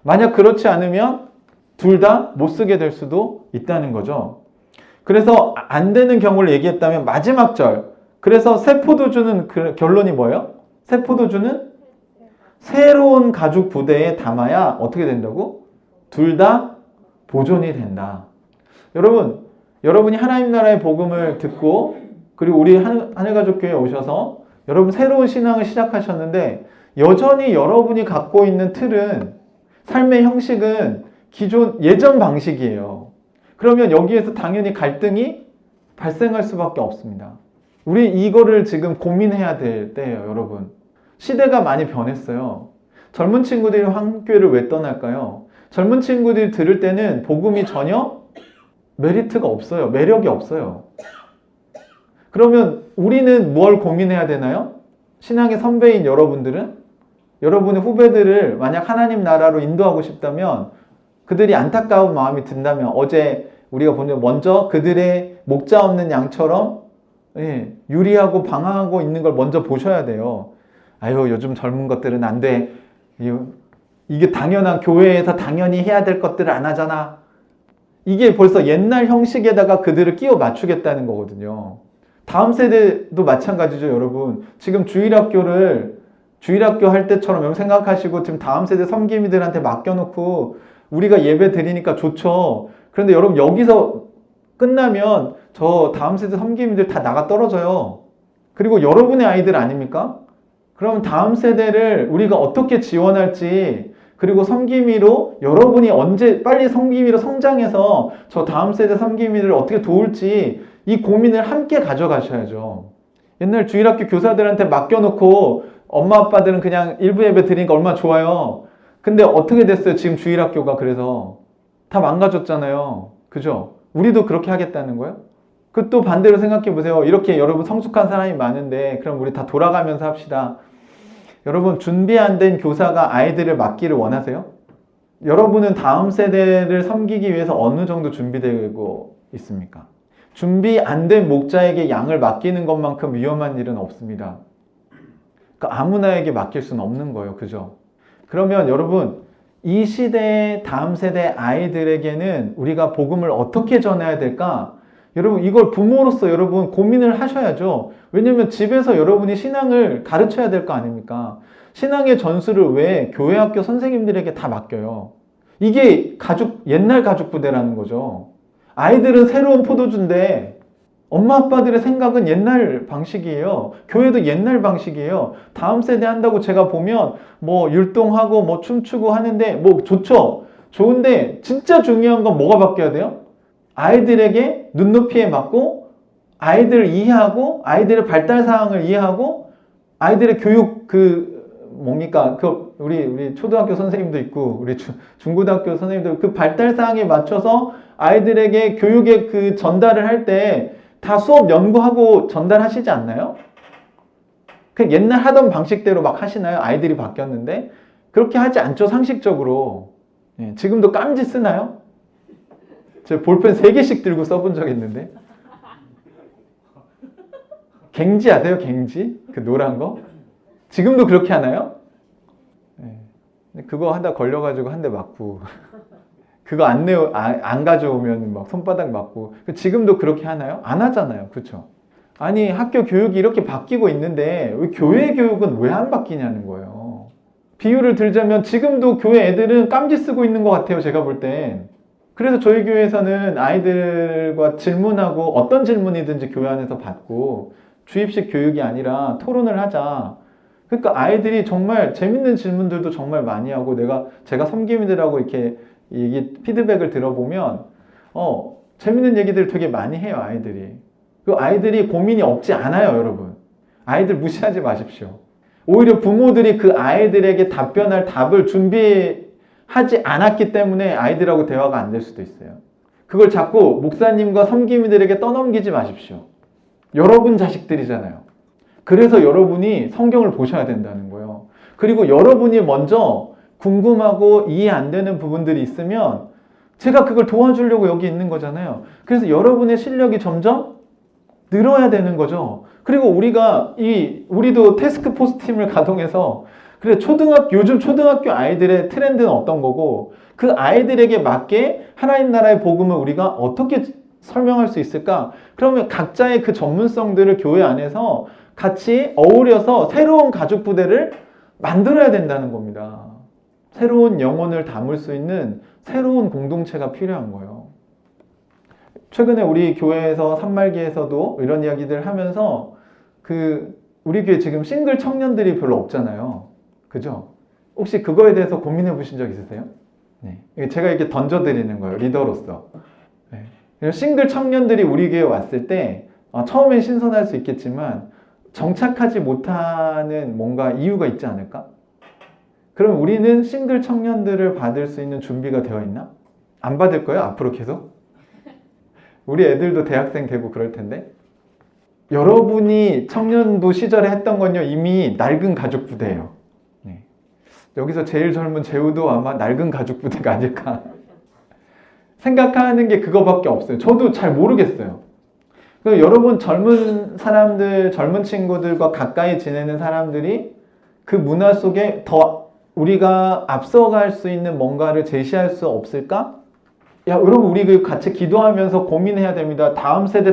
만약 그렇지 않으면 둘 다 못 쓰게 될 수도 있다는 거죠. 그래서 안 되는 경우를 얘기했다면 마지막 절. 그래서 새 포도주는 그 결론이 뭐예요? 새 포도주는 새로운 가죽 부대에 담아야 어떻게 된다고? 둘 다 보존이 된다. 여러분이 하나님 나라의 복음을 듣고 그리고 우리 하늘가족교회에 오셔서 여러분 새로운 신앙을 시작하셨는데 여전히 여러분이 갖고 있는 틀은 삶의 형식은 예전 방식이에요. 그러면 여기에서 당연히 갈등이 발생할 수밖에 없습니다. 우리 이거를 지금 고민해야 될 때예요, 여러분. 시대가 많이 변했어요. 젊은 친구들이 한교회를 왜 떠날까요? 젊은 친구들이 들을 때는 복음이 전혀 메리트가 없어요. 매력이 없어요. 그러면 우리는 뭘 고민해야 되나요? 신앙의 선배인 여러분들은 여러분의 후배들을 만약 하나님 나라로 인도하고 싶다면 그들이 안타까운 마음이 든다면 어제 우리가 본 적 먼저 그들의 목자 없는 양처럼 유리하고 방황하고 있는 걸 먼저 보셔야 돼요. 아유, 요즘 젊은 것들은 안 돼. 이게 당연한 교회에서 당연히 해야 될 것들을 안 하잖아. 이게 벌써 옛날 형식에다가 그들을 끼워 맞추겠다는 거거든요. 다음 세대도 마찬가지죠, 여러분. 지금 주일학교 할 때처럼 생각하시고 지금 다음 세대 섬김이들한테 맡겨놓고 우리가 예배 드리니까 좋죠. 그런데 여러분 여기서 끝나면 저 다음 세대 섬김이들 다 나가 떨어져요. 그리고 여러분의 아이들 아닙니까? 그럼 다음 세대를 우리가 어떻게 지원할지 그리고 섬김이로 여러분이 언제 빨리 섬김이로 성장해서 저 다음 세대 섬김이를 어떻게 도울지 이 고민을 함께 가져가셔야죠. 옛날 주일학교 교사들한테 맡겨놓고 엄마 아빠들은 그냥 일부 예배 드리니까 얼마나 좋아요. 근데 어떻게 됐어요? 지금 주일학교가 그래서 다 망가졌잖아요. 그죠? 우리도 그렇게 하겠다는 거예요? 그 또 반대로 생각해 보세요. 이렇게 여러분 성숙한 사람이 많은데 그럼 우리 다 돌아가면서 합시다. 여러분 준비 안 된 교사가 아이들을 맡기를 원하세요? 여러분은 다음 세대를 섬기기 위해서 어느 정도 준비되고 있습니까? 준비 안 된 목자에게 양을 맡기는 것만큼 위험한 일은 없습니다. 그러니까 아무나에게 맡길 수는 없는 거예요. 그죠? 그러면 여러분 이 시대의 다음 세대 아이들에게는 우리가 복음을 어떻게 전해야 될까? 여러분 이걸 부모로서 여러분 고민을 하셔야죠. 왜냐면 집에서 여러분이 신앙을 가르쳐야 될 거 아닙니까? 신앙의 전수를 왜 교회 학교 선생님들에게 다 맡겨요? 이게 옛날 가죽 부대라는 거죠. 아이들은 새로운 포도주인데 엄마 아빠들의 생각은 옛날 방식이에요. 교회도 옛날 방식이에요. 다음 세대 한다고 제가 보면 뭐 율동하고 뭐 춤추고 하는데 뭐 좋죠. 좋은데 진짜 중요한 건 뭐가 바뀌어야 돼요? 아이들에게 눈높이에 맞고 아이들을 이해하고 아이들의 발달 사항을 이해하고 아이들의 교육 우리 초등학교 선생님도 있고 우리 중고등학교 선생님도 그 발달 사항에 맞춰서 아이들에게 교육의 그 전달을 할 때 다 수업 연구하고 전달하시지 않나요? 그 옛날 하던 방식대로 막 하시나요? 아이들이 바뀌었는데 그렇게 하지 않죠, 상식적으로. 지금도 깜지 쓰나요? 제가 볼펜 3개씩 들고 써본 적 있는데. 갱지 아세요? 갱지? 그 노란 거? 지금도 그렇게 하나요? 그거 하다 걸려가지고 한 대 맞고 그거 안 가져오면 막 손바닥 맞고. 지금도 그렇게 하나요? 안 하잖아요. 그렇죠? 아니 학교 교육이 이렇게 바뀌고 있는데 왜 교회 교육은 왜 안 바뀌냐는 거예요. 비유를 들자면 지금도 교회 애들은 깜지 쓰고 있는 것 같아요. 제가 볼 땐. 그래서 저희 교회에서는 아이들과 질문하고 어떤 질문이든지 교회 안에서 받고 주입식 교육이 아니라 토론을 하자. 그러니까 아이들이 정말 재밌는 질문들도 정말 많이 하고 제가 섬김이들하고 이렇게 피드백을 들어보면 재밌는 얘기들 되게 많이 해요, 아이들이. 그 아이들이 고민이 없지 않아요, 여러분. 아이들 무시하지 마십시오. 오히려 부모들이 그 아이들에게 답변할 답을 준비하지 않았기 때문에 아이들하고 대화가 안 될 수도 있어요. 그걸 자꾸 목사님과 섬김이들에게 떠넘기지 마십시오. 여러분 자식들이잖아요. 그래서 여러분이 성경을 보셔야 된다는 거예요. 그리고 여러분이 먼저 궁금하고 이해 안 되는 부분들이 있으면 제가 그걸 도와주려고 여기 있는 거잖아요. 그래서 여러분의 실력이 점점 늘어야 되는 거죠. 그리고 우리도 태스크포스 팀을 가동해서 그래 요즘 초등학교 아이들의 트렌드는 어떤 거고 그 아이들에게 맞게 하나님 나라의 복음을 우리가 어떻게 설명할 수 있을까? 그러면 각자의 그 전문성들을 교회 안에서 같이 어우려서 새로운 가족 부대를 만들어야 된다는 겁니다. 새로운 영혼을 담을 수 있는 새로운 공동체가 필요한 거예요. 최근에 우리 교회에서 산말기에서도 이런 이야기들 하면서 우리 교회 지금 싱글 청년들이 별로 없잖아요. 그죠? 혹시 그거에 대해서 고민해 보신 적 있으세요? 네. 제가 이렇게 던져드리는 거예요. 리더로서. 네. 싱글 청년들이 우리 교회에 왔을 때 처음엔 신선할 수 있겠지만 정착하지 못하는 뭔가 이유가 있지 않을까? 그럼 우리는 싱글 청년들을 받을 수 있는 준비가 되어 있나? 안 받을 거예요? 앞으로 계속? 우리 애들도 대학생 되고 그럴 텐데. 여러분이 청년부 시절에 했던 건요, 이미 낡은 가족 부대예요. 네. 여기서 제일 젊은 재우도 아마 낡은 가족 부대가 아닐까. 생각하는 게 그거밖에 없어요. 저도 잘 모르겠어요. 여러분 젊은 사람들, 젊은 친구들과 가까이 지내는 사람들이 그 문화 속에 더 우리가 앞서갈 수 있는 뭔가를 제시할 수 없을까? 야, 여러분 우리 같이 기도하면서 고민해야 됩니다. 다음 세대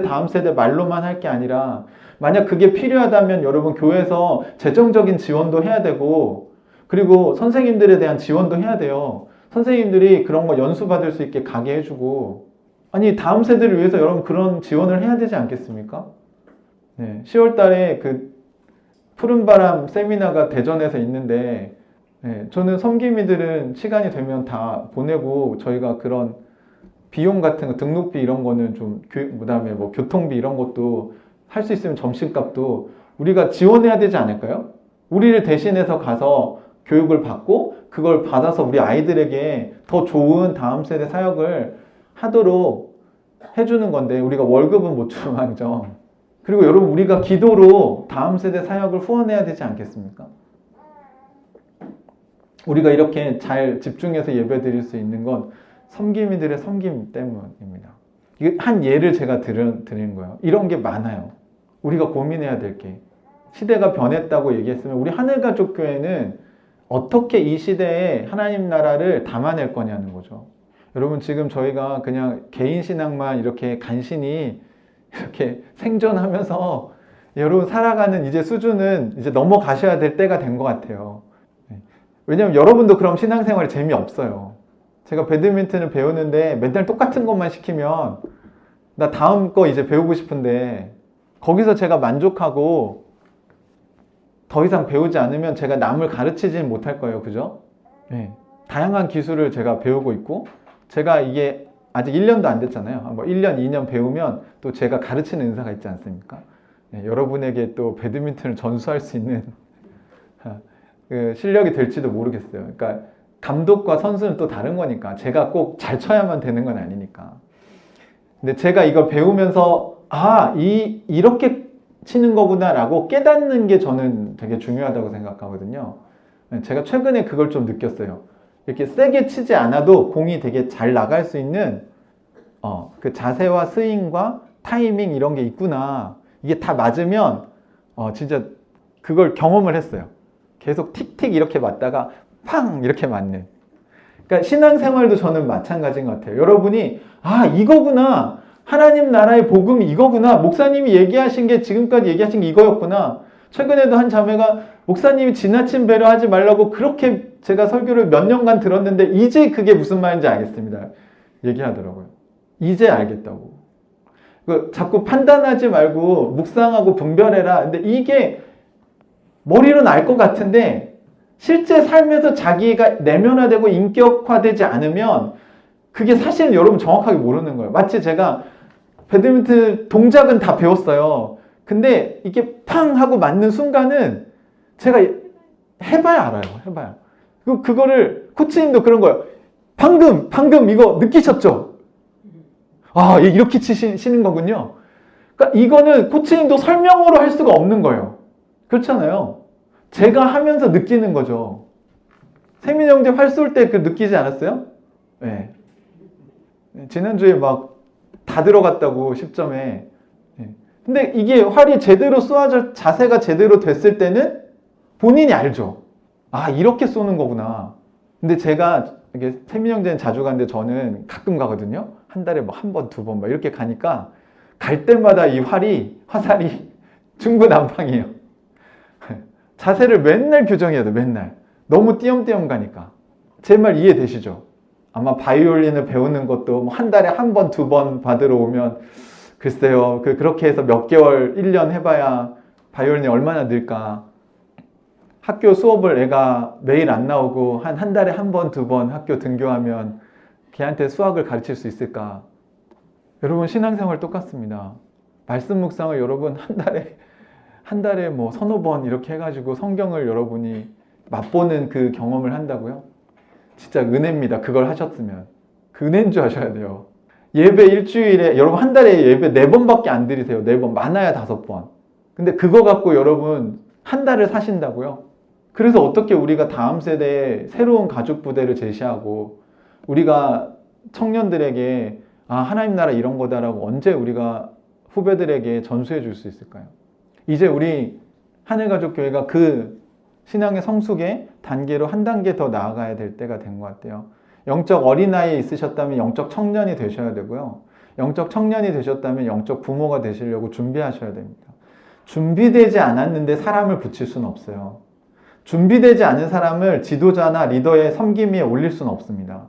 말로만 할 게 아니라 만약 그게 필요하다면 여러분 교회에서 재정적인 지원도 해야 되고 그리고 선생님들에 대한 지원도 해야 돼요. 선생님들이 그런 거 연수 받을 수 있게 가게 해주고 아니 다음 세대를 위해서 여러분 그런 지원을 해야 되지 않겠습니까? 네, 10월 달에 그 푸른바람 세미나가 대전에서 있는데 네, 저는 섬김이들은 시간이 되면 다 보내고 저희가 그런 비용 같은 거 등록비 이런 거는 좀 그다음에 뭐 교통비 이런 것도 할 수 있으면 점심값도 우리가 지원해야 되지 않을까요? 우리를 대신해서 가서 교육을 받고 그걸 받아서 우리 아이들에게 더 좋은 다음 세대 사역을 하도록 해주는 건데 우리가 월급은 못 주망정. 그리고 여러분 우리가 기도로 다음 세대 사역을 후원해야 되지 않겠습니까? 우리가 이렇게 잘 집중해서 예배 드릴 수 있는 건 섬김이들의 섬김 때문입니다. 이게 한 예를 제가 드리는 거예요. 이런 게 많아요. 우리가 고민해야 될 게. 시대가 변했다고 얘기했으면 우리 하늘가족교회는 어떻게 이 시대에 하나님 나라를 담아낼 거냐는 거죠. 여러분 지금 저희가 그냥 개인 신앙만 이렇게 간신히 이렇게 생존하면서 여러분 살아가는 이제 수준은 이제 넘어가셔야 될 때가 된 것 같아요. 왜냐면 여러분도 그럼 신앙생활이 재미없어요. 제가 배드민턴을 배우는데 맨날 똑같은 것만 시키면 나 다음 거 이제 배우고 싶은데 거기서 제가 만족하고 더 이상 배우지 않으면 제가 남을 가르치지는 못할 거예요. 그죠? 네. 다양한 기술을 제가 배우고 있고 제가 이게 아직 1년도 안 됐잖아요. 뭐 1년, 2년 배우면 또 제가 가르치는 은사가 있지 않습니까? 네. 여러분에게 또 배드민턴을 전수할 수 있는 그 실력이 될지도 모르겠어요. 그러니까 감독과 선수는 또 다른 거니까 제가 꼭 잘 쳐야만 되는 건 아니니까. 근데 제가 이걸 배우면서 이렇게 치는 거구나 라고 깨닫는 게 저는 되게 중요하다고 생각하거든요. 제가 최근에 그걸 좀 느꼈어요. 이렇게 세게 치지 않아도 공이 되게 잘 나갈 수 있는 그 자세와 스윙과 타이밍 이런 게 있구나. 이게 다 맞으면 진짜 그걸 경험을 했어요. 계속 틱틱 이렇게 맞다가 팡 이렇게 맞는. 그러니까 신앙생활도 저는 마찬가지인 것 같아요. 여러분이 이거구나. 하나님 나라의 복음이 이거구나. 목사님이 얘기하신 게 지금까지 얘기하신 게 이거였구나. 최근에도 한 자매가 목사님이 지나친 배려하지 말라고 그렇게 제가 설교를 몇 년간 들었는데 이제 그게 무슨 말인지 알겠습니다. 얘기하더라고요. 이제 알겠다고. 자꾸 판단하지 말고 묵상하고 분별해라. 근데 이게 머리로는 알 것 같은데 실제 삶에서 자기가 내면화되고 인격화되지 않으면 그게 사실은 여러분 정확하게 모르는 거예요. 마치 제가 배드민턴 동작은 다 배웠어요. 근데 이게 팡 하고 맞는 순간은 제가 해봐야 알아요. 해봐야. 그거를 코치님도 그런 거예요. 방금 이거 느끼셨죠? 아, 이렇게 치시는 거군요. 그러니까 이거는 코치님도 설명으로 할 수가 없는 거예요. 그렇잖아요. 제가 하면서 느끼는 거죠. 세민이 형제 활 쏠 때 그 느끼지 않았어요? 네. 지난주에 막 다 들어갔다고 10점에. 네. 근데 이게 활이 제대로 쏘아져 자세가 제대로 됐을 때는 본인이 알죠. 아, 이렇게 쏘는 거구나. 근데 제가 이게 세민이 형제는 자주 가는데 저는 가끔 가거든요. 한 달에 뭐 한 번, 두 번 막 이렇게 가니까 갈 때마다 이 화살이 중구난방이에요. 자세를 맨날 교정해야 돼, 맨날. 너무 띄엄띄엄 가니까. 제 말 이해되시죠? 아마 바이올린을 배우는 것도 뭐 한 달에 한 번, 두 번 받으러 오면 글쎄요. 그렇게 해서 몇 개월, 1년 해봐야 바이올린이 얼마나 늘까. 학교 수업을 애가 매일 안 나오고 한 달에 한 번, 두 번 학교 등교하면 걔한테 수학을 가르칠 수 있을까? 여러분 신앙생활 똑같습니다. 말씀 묵상을 여러분 한 달에 뭐 서너 번 이렇게 해가지고 성경을 여러분이 맛보는 그 경험을 한다고요? 진짜 은혜입니다. 그걸 하셨으면. 그 은혜인 줄 아셔야 돼요. 예배 일주일에 여러분 한 달에 예배 4번밖에 안 드리세요. 4번 많아야 5번. 근데 그거 갖고 여러분 한 달을 사신다고요? 그래서 어떻게 우리가 다음 세대에 새로운 가족 부대를 제시하고 우리가 청년들에게 아 하나님 나라 이런 거다라고 언제 우리가 후배들에게 전수해 줄 수 있을까요? 이제 우리 하늘가족교회가 그 신앙의 성숙의 단계로 한 단계 더 나아가야 될 때가 된 것 같아요. 영적 어린아이에 있으셨다면 영적 청년이 되셔야 되고요. 영적 청년이 되셨다면 영적 부모가 되시려고 준비하셔야 됩니다. 준비되지 않았는데 사람을 붙일 수는 없어요. 준비되지 않은 사람을 지도자나 리더의 섬김 위에 올릴 수는 없습니다.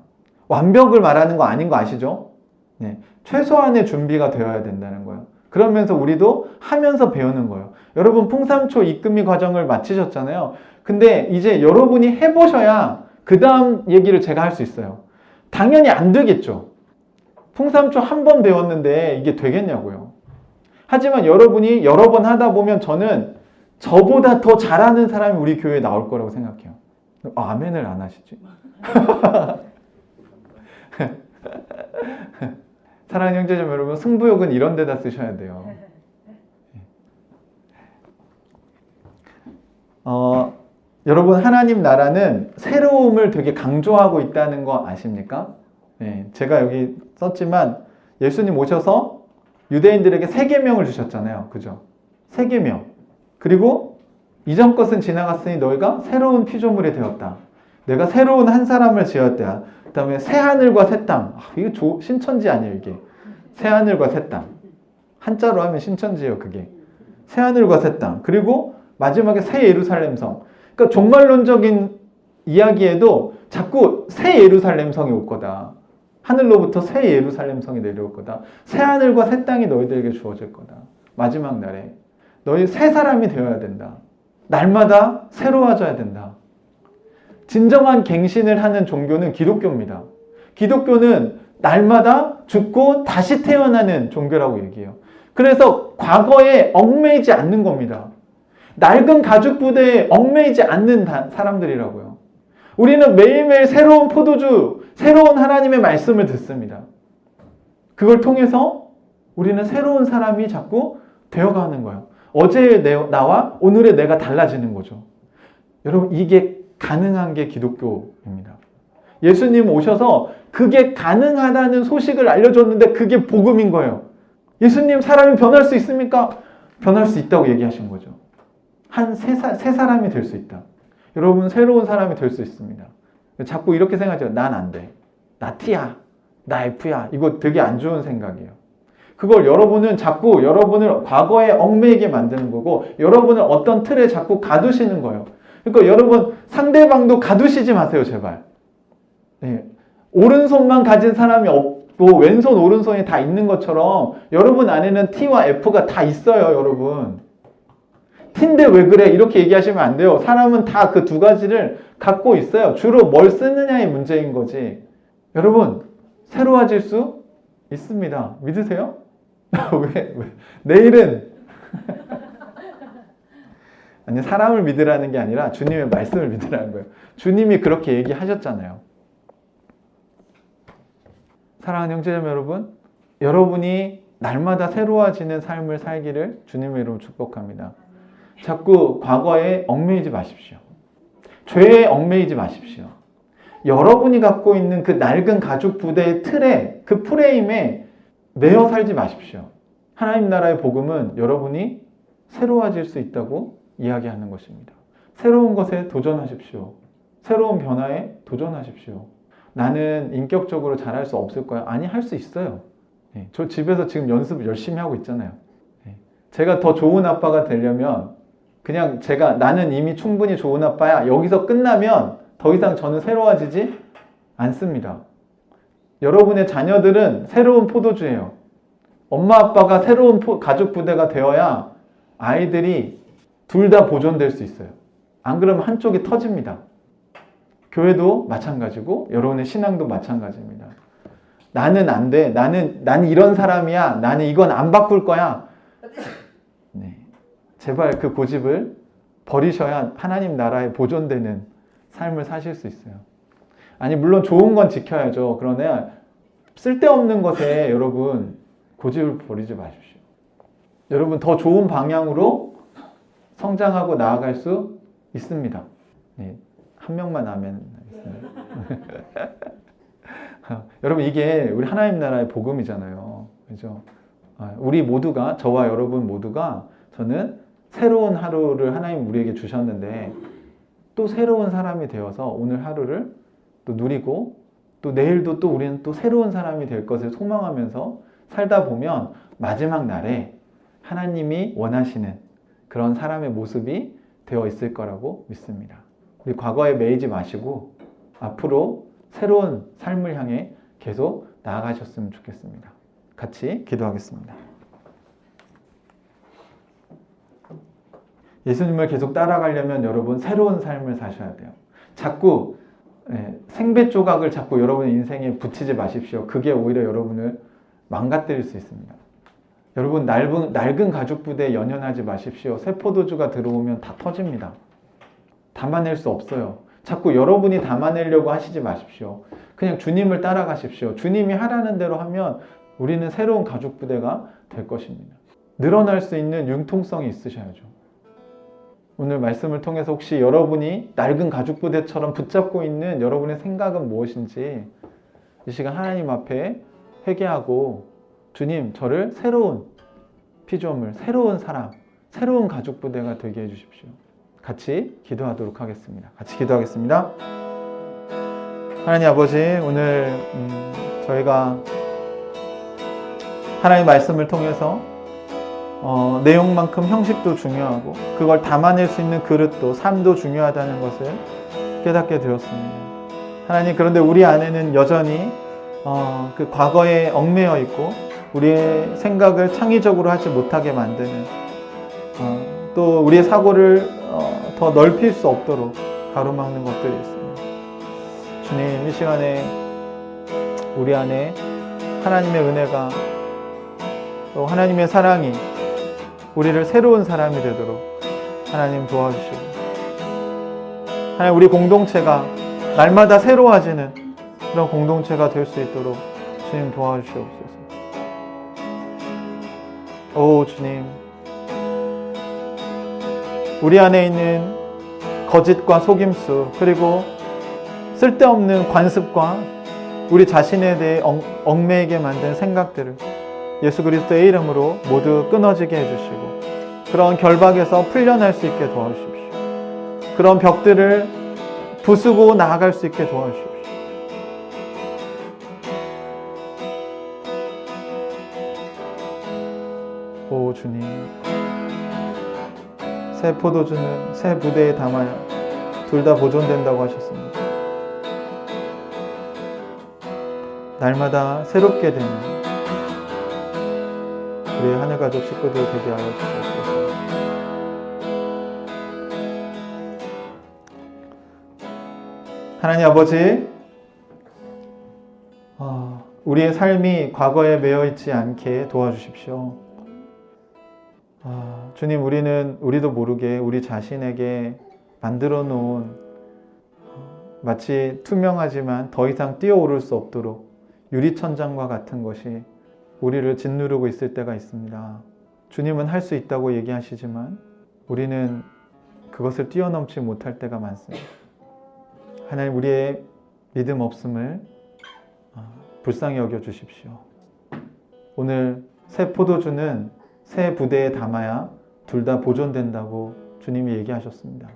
완벽을 말하는 거 아닌 거 아시죠? 네, 최소한의 준비가 되어야 된다는 거예요. 그러면서 우리도 하면서 배우는 거예요. 여러분 풍삼초 이끌미 과정을 마치셨잖아요. 근데 이제 여러분이 해보셔야 그 다음 얘기를 제가 할 수 있어요. 당연히 안 되겠죠. 풍삼초 한 번 배웠는데 이게 되겠냐고요. 하지만 여러분이 여러 번 하다 보면 저는 저보다 더 잘하는 사람이 우리 교회에 나올 거라고 생각해요. 아멘을 안 하시지? 사랑하는 형제자매 여러분, 승부욕은 이런 데다 쓰셔야 돼요. 여러분 하나님 나라는 새로움을 되게 강조하고 있다는 거 아십니까? 네, 제가 여기 썼지만 예수님 오셔서 유대인들에게 3계명을 주셨잖아요. 그죠? 3계명. 그리고 이전 것은 지나갔으니 너희가 새로운 피조물이 되었다. 내가 새로운 한 사람을 지었다. 그 다음에 새하늘과 새 땅. 이게 신천지 아니에요 이게. 새하늘과 새 땅. 한자로 하면 신천지예요 그게. 새하늘과 새 땅. 그리고 마지막에 새 예루살렘 성. 그러니까 종말론적인 이야기에도 자꾸 새 예루살렘 성이 올 거다. 하늘로부터 새 예루살렘 성이 내려올 거다. 새 하늘과 새 땅이 너희들에게 주어질 거다. 마지막 날에. 너희 새 사람이 되어야 된다. 날마다 새로워져야 된다. 진정한 갱신을 하는 종교는 기독교입니다. 기독교는 날마다 죽고 다시 태어나는 종교라고 얘기해요. 그래서 과거에 얽매이지 않는 겁니다. 낡은 가죽 부대에 얽매이지 않는 사람들이라고요. 우리는 매일매일 새로운 포도주, 새로운 하나님의 말씀을 듣습니다. 그걸 통해서 우리는 새로운 사람이 자꾸 되어가는 거예요. 어제의 나와 오늘의 내가 달라지는 거죠. 여러분 이게 가능한 게 기독교입니다. 예수님 오셔서 그게 가능하다는 소식을 알려줬는데 그게 복음인 거예요. 예수님 사람이 변할 수 있습니까? 변할 수 있다고 얘기하신 거죠. 새 사람이 될 수 있다. 여러분 새로운 사람이 될 수 있습니다. 자꾸 이렇게 생각하죠. 난 안 돼. 나 T야. 나 F야. 이거 되게 안 좋은 생각이에요. 그걸 여러분은 자꾸 여러분을 과거에 얽매이게 만드는 거고 여러분을 어떤 틀에 자꾸 가두시는 거예요. 그러니까 여러분 상대방도 가두시지 마세요 제발. 네. 오른손만 가진 사람이 없고 왼손 오른손이 다 있는 것처럼 여러분 안에는 T와 F가 다 있어요 여러분. T인데 왜 그래 이렇게 얘기하시면 안 돼요. 사람은 다 그 2가지를 갖고 있어요. 주로 뭘 쓰느냐의 문제인 거지. 여러분 새로워질 수 있습니다. 믿으세요? 왜? 내일은 아니 사람을 믿으라는 게 아니라 주님의 말씀을 믿으라는 거예요. 주님이 그렇게 얘기하셨잖아요. 사랑하는 형제자매 여러분, 여러분이 날마다 새로워지는 삶을 살기를 주님의 이름으로 축복합니다. 자꾸 과거에 얽매이지 마십시오. 죄에 얽매이지 마십시오. 여러분이 갖고 있는 그 낡은 가죽 부대의 틀에, 그 프레임에 매여 살지 마십시오. 하나님 나라의 복음은 여러분이 새로워질 수 있다고 이야기하는 것입니다. 새로운 것에 도전하십시오. 새로운 변화에 도전하십시오. 나는 인격적으로 잘할 수 없을 거야. 아니, 할 수 있어요. 저 집에서 지금 연습 열심히 하고 있잖아요. 제가 더 좋은 아빠가 되려면 그냥 나는 이미 충분히 좋은 아빠야. 여기서 끝나면 더 이상 저는 새로워지지 않습니다. 여러분의 자녀들은 새로운 포도주예요. 엄마 아빠가 새로운 가죽 부대가 되어야 아이들이 둘 다 보존될 수 있어요. 안 그러면 한쪽이 터집니다. 교회도 마찬가지고 여러분의 신앙도 마찬가지입니다. 나는 안 돼. 나는 이런 사람이야. 나는 이건 안 바꿀 거야. 네. 제발 그 고집을 버리셔야 하나님 나라에 보존되는 삶을 사실 수 있어요. 아니 물론 좋은 건 지켜야죠. 그러나 쓸데없는 것에 여러분 고집을 버리지 마십시오. 여러분 더 좋은 방향으로 성장하고 나아갈 수 있습니다. 네. 한 명만 아멘 하겠습니다. 여러분 이게 우리 하나님 나라의 복음이잖아요. 그죠? 우리 모두가, 저와 여러분 모두가 저는 새로운 하루를 하나님 우리에게 주셨는데 또 새로운 사람이 되어서 오늘 하루를 또 누리고 또 내일도 또 우리는 또 새로운 사람이 될 것을 소망하면서 살다 보면 마지막 날에 하나님이 원하시는 그런 사람의 모습이 되어 있을 거라고 믿습니다. 우리 과거에 매이지 마시고 앞으로 새로운 삶을 향해 계속 나아가셨으면 좋겠습니다. 같이 기도하겠습니다. 예수님을 계속 따라가려면 여러분 새로운 삶을 사셔야 돼요. 자꾸 생배 조각을 자꾸 여러분의 인생에 붙이지 마십시오. 그게 오히려 여러분을 망가뜨릴 수 있습니다. 여러분 낡은 가죽 부대에 연연하지 마십시오. 새 포도주가 들어오면 다 터집니다. 담아낼 수 없어요. 자꾸 여러분이 담아내려고 하시지 마십시오. 그냥 주님을 따라가십시오. 주님이 하라는 대로 하면 우리는 새로운 가죽 부대가 될 것입니다. 늘어날 수 있는 융통성이 있으셔야죠. 오늘 말씀을 통해서 혹시 여러분이 낡은 가죽 부대처럼 붙잡고 있는 여러분의 생각은 무엇인지 이 시간 하나님 앞에 회개하고 주님 저를 새로운 피조물, 새로운 사람, 새로운 가죽 부대가 되게 해주십시오. 같이 기도하도록 하겠습니다. 같이 기도하겠습니다. 하나님 아버지, 오늘 저희가 하나님의 말씀을 통해서 내용만큼 형식도 중요하고 그걸 담아낼 수 있는 그릇도 삶도 중요하다는 것을 깨닫게 되었습니다. 하나님, 그런데 우리 안에는 여전히 그 과거에 얽매여 있고 우리의 생각을 창의적으로 하지 못하게 만드는 또 우리의 사고를 더 넓힐 수 없도록 가로막는 것들이 있습니다. 주님, 이 시간에 우리 안에 하나님의 은혜가 또 하나님의 사랑이 우리를 새로운 사람이 되도록 하나님 도와주시고, 하나님 우리 공동체가 날마다 새로워지는 그런 공동체가 될 수 있도록 주님 도와주시옵소서. 오 주님, 우리 안에 있는 거짓과 속임수 그리고 쓸데없는 관습과 우리 자신에 대해 얽매이게 만든 생각들을 예수 그리스도의 이름으로 모두 끊어지게 해주시고 그런 결박에서 풀려날 수 있게 도와주십시오. 그런 벽들을 부수고 나아갈 수 있게 도와주십시오. 오 주님, 새 포도주는 새 부대에 담아야 둘 다 보존된다고 하셨습니다. 날마다 새롭게 되는 우리 하늘가족 식구들 되게 하여 주시옵소서. 하나님 아버지, 우리의 삶이 과거에 매여 있지 않게 도와주십시오. 주님, 우리도 모르게 우리 자신에게 만들어 놓은 마치 투명하지만 더 이상 뛰어오를 수 없도록 유리천장과 같은 것이 우리를 짓누르고 있을 때가 있습니다. 주님은 할 수 있다고 얘기하시지만 우리는 그것을 뛰어넘지 못할 때가 많습니다. 하나님, 우리의 믿음 없음을 불쌍히 여겨 주십시오. 오늘 새 포도주는 새 부대에 담아야 둘 다 보존된다고 주님이 얘기하셨습니다.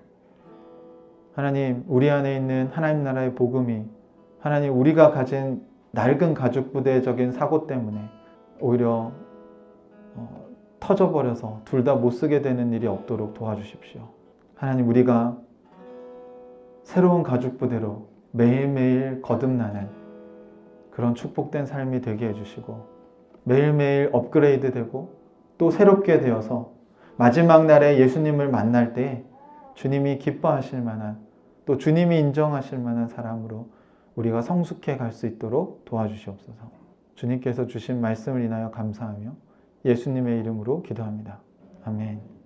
하나님, 우리 안에 있는 하나님 나라의 복음이 하나님, 우리가 가진 낡은 가죽 부대적인 사고 때문에 오히려 터져버려서 둘 다 못 쓰게 되는 일이 없도록 도와주십시오. 하나님, 우리가 새로운 가죽 부대로 매일매일 거듭나는 그런 축복된 삶이 되게 해주시고 매일매일 업그레이드 되고 또 새롭게 되어서 마지막 날에 예수님을 만날 때 주님이 기뻐하실 만한 또 주님이 인정하실 만한 사람으로 우리가 성숙해 갈 수 있도록 도와주시옵소서. 주님께서 주신 말씀을 인하여 감사하며 예수님의 이름으로 기도합니다. 아멘.